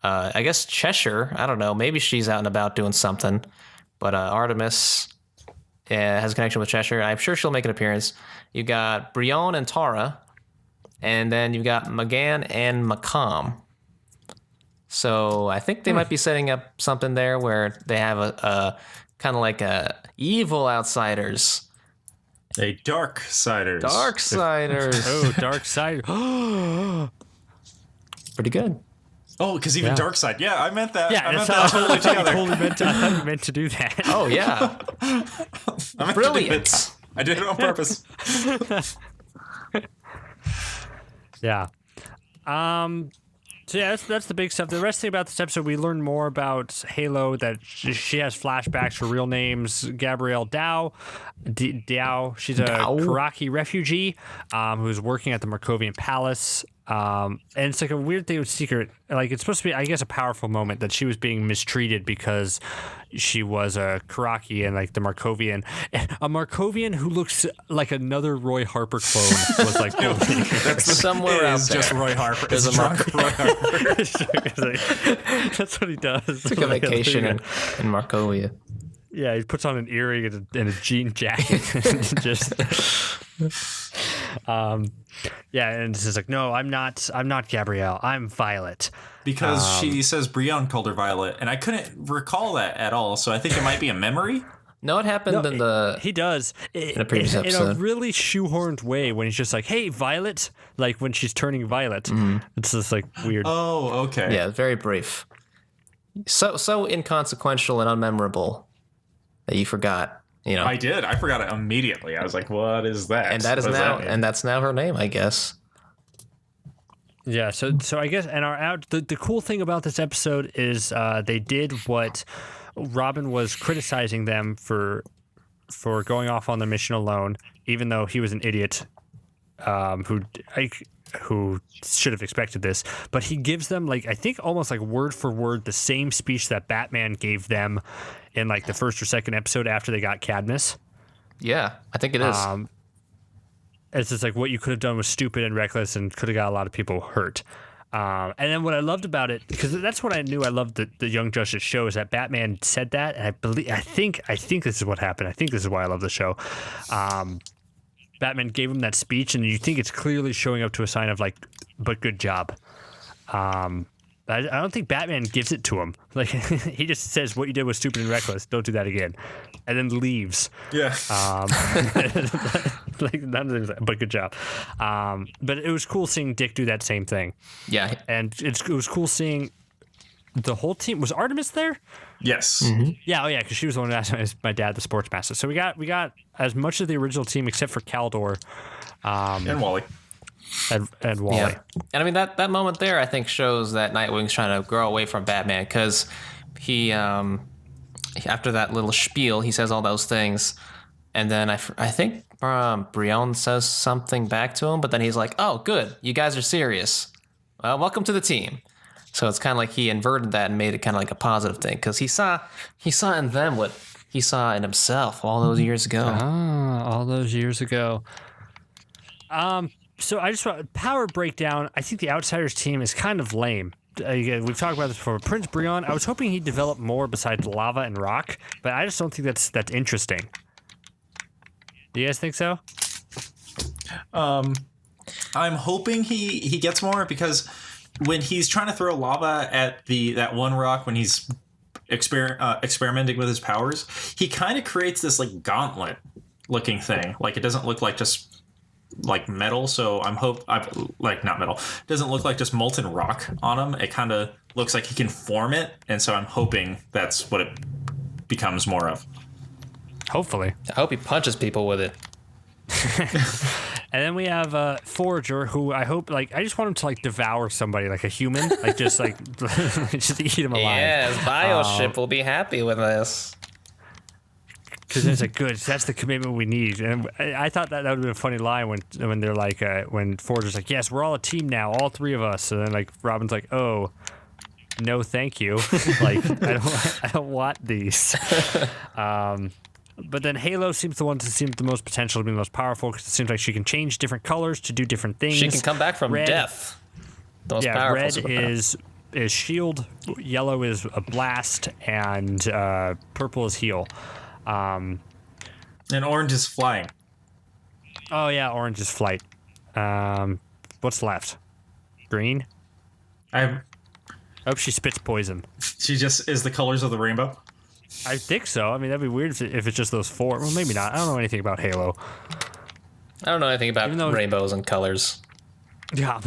B: I guess Cheshire. I don't know. Maybe she's out and about doing something. But Artemis has a connection with Cheshire. I'm sure she'll make an appearance. You got Brion and Tara. And then you've got McGann and Macomb. So I think they might be setting up something there where they have a kind of like a evil outsiders.
C: A Darksiders.
B: Darksiders.
A: Oh, Darksiders.
B: Pretty good.
C: Oh, because even Darkseid. Yeah, I meant that.
A: Yeah,
C: I meant
A: that's
C: that totally together.
A: I thought you meant to do that.
B: Oh, yeah.
C: I meant
B: Brilliant.
C: To do it. I did it on purpose.
A: Yeah. So yeah, that's the big stuff. The rest thing about this episode, we learn more about Halo, that she has flashbacks for real names. Gabrielle Dow. She's a Karaki refugee who's working at the Markovian Palace. And it's like a weird thing with Secret. Like, it's supposed to be, I guess, a powerful moment that she was being mistreated because she was a Karaki and like the Markovian. A Markovian who looks like another Roy Harper clone was like,
B: That's somewhere out there.
C: Just Roy Harper.
B: There's a
C: drunk Roy Harper.
A: That's what he does.
B: Took a vacation in Markovia.
A: Yeah, he puts on an earring and a jean jacket and just yeah, and it's just like, no, I'm not Gabrielle, I'm Violet.
C: Because she says Brion called her Violet, and I couldn't recall that at all, so I think it might be a memory.
B: No, it happened in the...
A: He does.
B: In a previous episode.
A: In a really shoehorned way, when he's just like, hey, Violet, like when she's turning Violet. Mm-hmm. It's just like weird.
C: Oh, okay.
B: Yeah, very brief. So inconsequential and unmemorable that you forgot. You know,
C: I did. I forgot it immediately. I was like, "What is that?"
B: And that is now, and that's now her name, I guess.
A: Yeah. So I guess, and the cool thing about this episode is they did what Robin was criticizing them for going off on the mission alone, even though he was an idiot who should have expected this. But he gives them, like, I think almost like word for word the same speech that Batman gave them in like the first or second episode after they got Cadmus.
B: Yeah, I think it is.
A: It's just like, what you could have done was stupid and reckless and could have got a lot of people hurt. And then what I loved about it, because that's what I knew I loved the Young Justice show, is that Batman said that, and I think this is what happened. I think this is why I love the show. Batman gave him that speech, and you think it's clearly showing up to a sign of like, but good job. I don't think Batman gives it to him. Like, he just says, what you did was stupid and reckless. Don't do that again. And then leaves.
C: Yeah.
A: like none of things, but good job. But it was cool seeing Dick do that same thing.
B: Yeah.
A: And it was cool seeing the whole team. Was Artemis there?
C: Yes.
A: Yeah, oh yeah, because she was the one who asked my dad, the sports master. So we got as much of the original team except for Caldor
C: And Wally.
A: and Wally.
B: Yeah. And I mean, that moment there, I think, shows that Nightwing's trying to grow away from Batman, because he, after that little spiel, he says all those things. And then I think Brion says something back to him, but then he's like, oh, good, you guys are serious. Well, welcome to the team. So it's kind of like he inverted that and made it kind of like a positive thing, because he saw in them what he saw in himself all those years ago.
A: All those years ago. So I just want power breakdown. I think the Outsiders team is kind of lame. We've talked about this before. Prince Brion, I was hoping he'd develop more besides lava and rock, but I just don't think that's interesting. Do you guys think so?
C: I'm hoping he gets more, because when he's trying to throw lava at that one rock when he's experimenting with his powers, he kind of creates this like gauntlet looking thing. Like it doesn't look like just like metal, so like not metal. It doesn't look like just molten rock on him. It kind of looks like he can form it, and so I'm hoping that's what it becomes more of.
A: Hopefully.
B: I hope he punches people with it.
A: And then we have Forager, who I hope, like, I just want him to like devour somebody, like a human, like just eat him alive.
B: Yeah, his bioship will be happy with this.
A: Because it's like, good, that's the commitment we need. And I thought that would have been a funny line when they're like, when Forager's like, yes, we're all a team now, all three of us. And then like Robin's like, oh, no, thank you. Like, I don't want these. But then Halo seems the one to seem the most potential to be the most powerful, because it seems like she can change different colors to do different things.
B: She can come back from death. The most powerful
A: red
B: superpower.
A: is shield, yellow is a blast, and purple is heal.
C: And orange is flying.
A: Oh yeah, orange is flight. What's left? Green?
C: I
A: hope she spits poison.
C: She just is the colors of the rainbow.
A: I think so. I mean, that'd be weird if it's just those four. Well, maybe not. I don't know anything about Halo.
B: I don't know anything about rainbows and colors.
A: Yeah.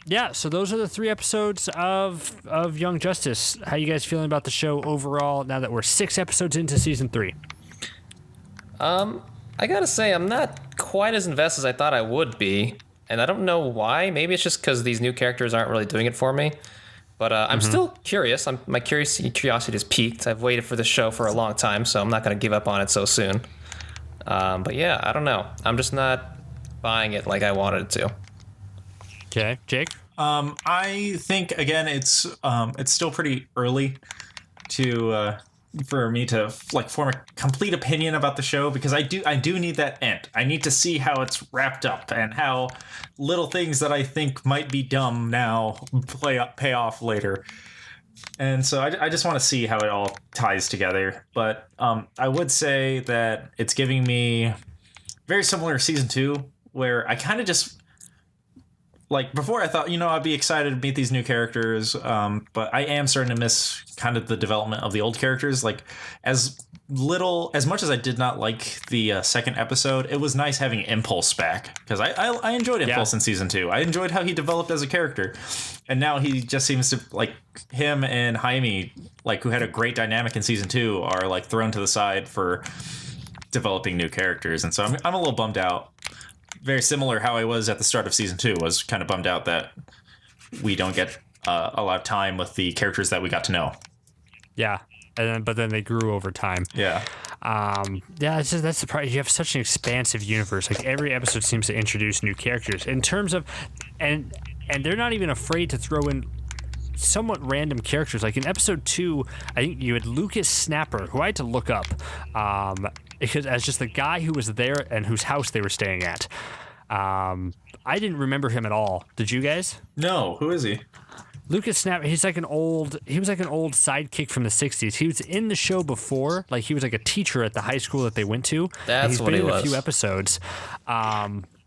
A: Yeah, so those are the 3 episodes of Young Justice. How you guys feeling about the show overall now that we're 6 episodes into season 3?
B: I gotta say, I'm not quite as invested as I thought I would be, and I don't know why. Maybe it's just because these new characters aren't really doing it for me. But I'm still curious. My curiosity is piqued. I've waited for this show for a long time, so I'm not going to give up on it so soon. But yeah, I don't know. I'm just not buying it like I wanted it to.
A: Okay, Jake?
C: I think, again, it's still pretty early to for me to like form a complete opinion about the show, because I do need that end. I need to see how it's wrapped up and how little things that I think might be dumb now pay off later. And so I just want to see how it all ties together. But I would say that it's giving me very similar to season 2, where I kind of just, like, before I thought, I'd be excited to meet these new characters, but I am starting to miss kind of the development of the old characters. Like, as much as I did not like the second episode, it was nice having Impulse back, because I enjoyed Impulse in season 2. I enjoyed how he developed as a character, and now he just seems to, like, him and Jaime, like, who had a great dynamic in season 2, are like thrown to the side for developing new characters, and so I'm a little bummed out. Very similar how I was at the start of season 2, was kind of bummed out that we don't get a lot of time with the characters that we got to know.
A: Yeah, but then they grew over time.
C: Yeah.
A: It's just, that's the part. You have such an expansive universe. Like, every episode seems to introduce new characters in terms of, and they're not even afraid to throw in somewhat random characters. Like in episode 2, I think you had Lucas Snapper, who I had to look up, because as just the guy who was there and whose house they were staying at. I didn't remember him at all. Did you guys?
C: No. Who is he?
A: Lucas Snapper. He was like an old sidekick from the 60s. He was in the show before. Like, he was like a teacher at the high school that they went to.
B: That's what he was.
A: He's been in a few episodes.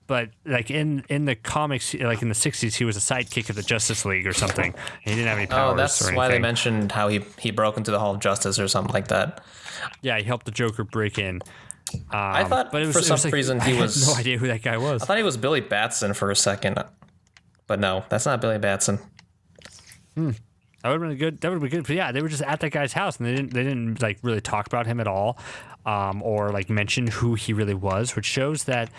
A: But like in the comics, like in the 60s, he was a sidekick of the Justice League or something. He didn't have any powers.
B: Oh, that's why they mentioned how he broke into the Hall of Justice or something like that.
A: Yeah, he helped the Joker break in.
B: I thought
A: but
B: for some reason he was.
A: I had no idea who that guy was.
B: I thought he was Billy Batson for a second, but no, that's not Billy Batson.
A: That would have been good. That would be good. But yeah, they were just at that guy's house, and they didn't like really talk about him at all, or like mention who he really was, which shows that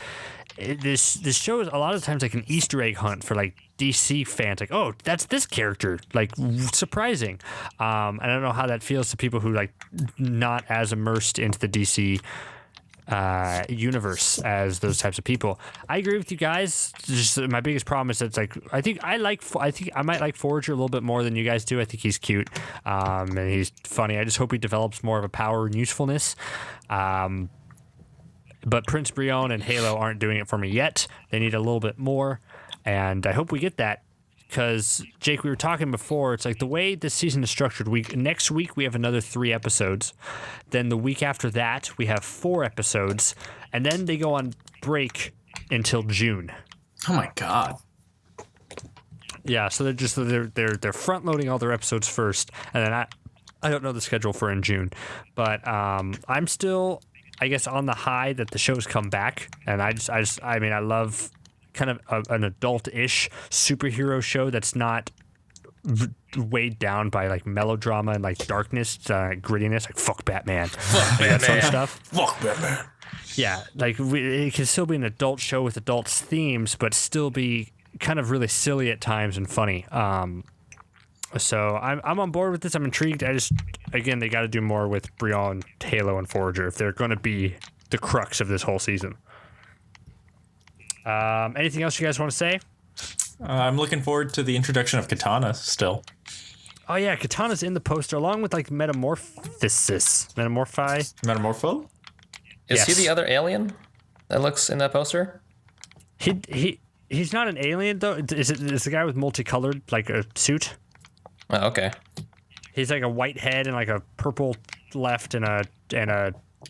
A: this show is a lot of times like an Easter egg hunt for like DC fans. Like, oh, that's this character. Like, surprising. And I don't know how that feels to people who like not as immersed into the DC universe as those types of people. I agree with you guys. Just my biggest problem is that it's like I think I might like Forager a little bit more than you guys do. I think he's cute, and he's funny. I just hope he develops more of a power and usefulness. But Prince Brion and Halo aren't doing it for me yet. They need a little bit more, and I hope we get that. Because, Jake, we were talking before, it's like the way this season is structured. Next week, we have another 3 episodes. Then the week after that, we have 4 episodes. And then they go on break until June.
C: Oh, my God.
A: Yeah, so they're front loading all their episodes first. And then I don't know the schedule for in June. But I'm still, I guess, on the high that the show's come back. And I mean, I love kind of an adult-ish superhero show that's not weighed down by like melodrama and like darkness, grittiness, like fuck Batman, that sort of stuff. Fuck Batman. Yeah, like it can still be an adult show with adult themes, but still be kind of really silly at times and funny. So I'm on board with this. I'm intrigued. Again, they got to do more with Brion, Halo, and Forager if they're going to be the crux of this whole season. Anything else you guys want to say?
C: I'm looking forward to the introduction of Katana still.
A: Oh yeah, Katana's in the poster along with like Metamorpho?
B: Is he the other alien that looks in that poster?
A: He's not an alien though. Is the guy with multicolored like a suit?
B: Oh, okay.
A: He's like a white head and like a purple left and a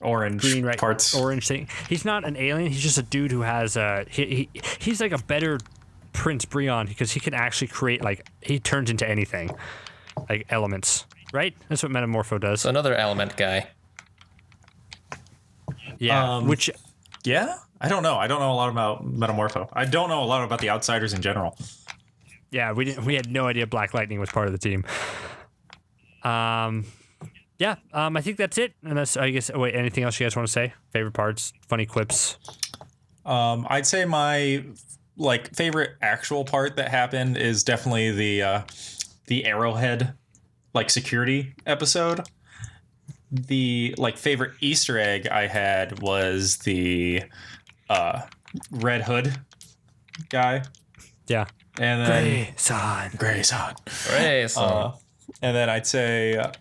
C: orange
A: green right
C: parts.
A: Orange thing. He's not an alien. He's just a dude who has he's like a better Prince Brion because he can actually create like he turns into anything, like elements. Right? That's what Metamorpho does.
B: So another element guy.
A: Yeah.
C: Yeah. I don't know. I don't know a lot about Metamorpho. I don't know a lot about the Outsiders in general.
A: Yeah, we had no idea Black Lightning was part of the team. Yeah, I think that's it. Unless I guess. Wait, anything else you guys want to say? Favorite parts, funny quips.
C: I'd say my favorite actual part that happened is definitely the Arrowhead security episode. The favorite Easter egg I had was the Red Hood guy.
A: Yeah.
C: And then
B: Grayson.
C: And then I'd say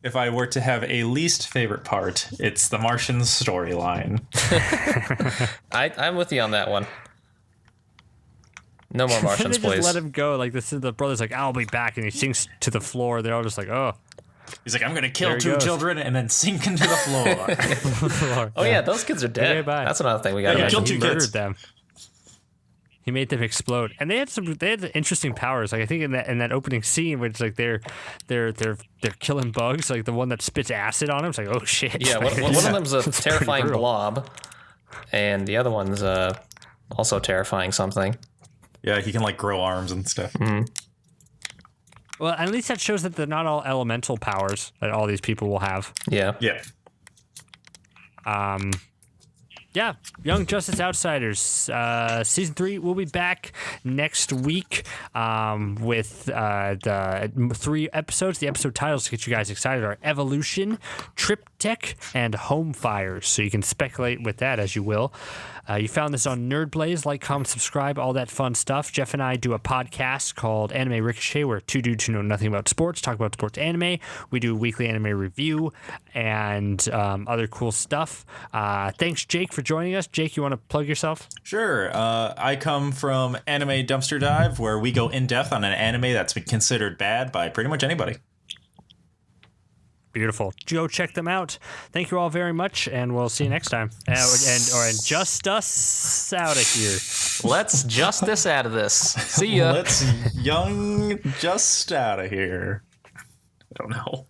C: if I were to have a least favorite part, it's the Martian storyline.
B: I'm with you on that one. No more Martians,
A: they just
B: please.
A: let him go. Like the brother's like, I'll be back, and he sinks to the floor. They're all just like, oh.
C: He's like, I'm going to kill 2 children and then sink into the floor.
B: Oh, yeah, those kids are dead.
A: Okay, bye.
B: That's another thing we got to
C: Yeah,
B: mention.
C: killed 2
A: He
C: kids.
A: murdered them. He made them explode, and they had interesting powers. Like I think in that opening scene, where it's like they're killing bugs. Like the one that spits acid on him. It's like, oh shit.
B: Yeah,
A: Like,
B: one of them's a terrifying
A: brutal.
B: blob, and the other one's also terrifying something.
C: Yeah, he can grow arms and stuff.
B: Mm-hmm.
A: Well, at least that shows that they're not all elemental powers that all these people will have.
B: Yeah.
C: Yeah.
A: Yeah, Young Justice Outsiders season 3 will be back next week with the 3 episodes. The episode titles to get you guys excited are Evolution, Triptych, and Home Fires. So you can speculate with that as you will. You found this on Nerd Blaze. Like, comment, subscribe, all that fun stuff. Jeff and I do a podcast called Anime Ricochet, where 2 dudes who know nothing about sports talk about sports anime. We do a weekly anime review and other cool stuff. Thanks, Jake, for joining us. Jake, you want to plug yourself?
C: Sure. I come from Anime Dumpster Dive, where we go in depth on an anime that's been considered bad by pretty much anybody.
A: Beautiful. Go check them out. Thank you all very much, and we'll see you next time. And just us out of here.
B: Let's justice out of this. See ya.
C: Let's Young Just out of here. I don't know.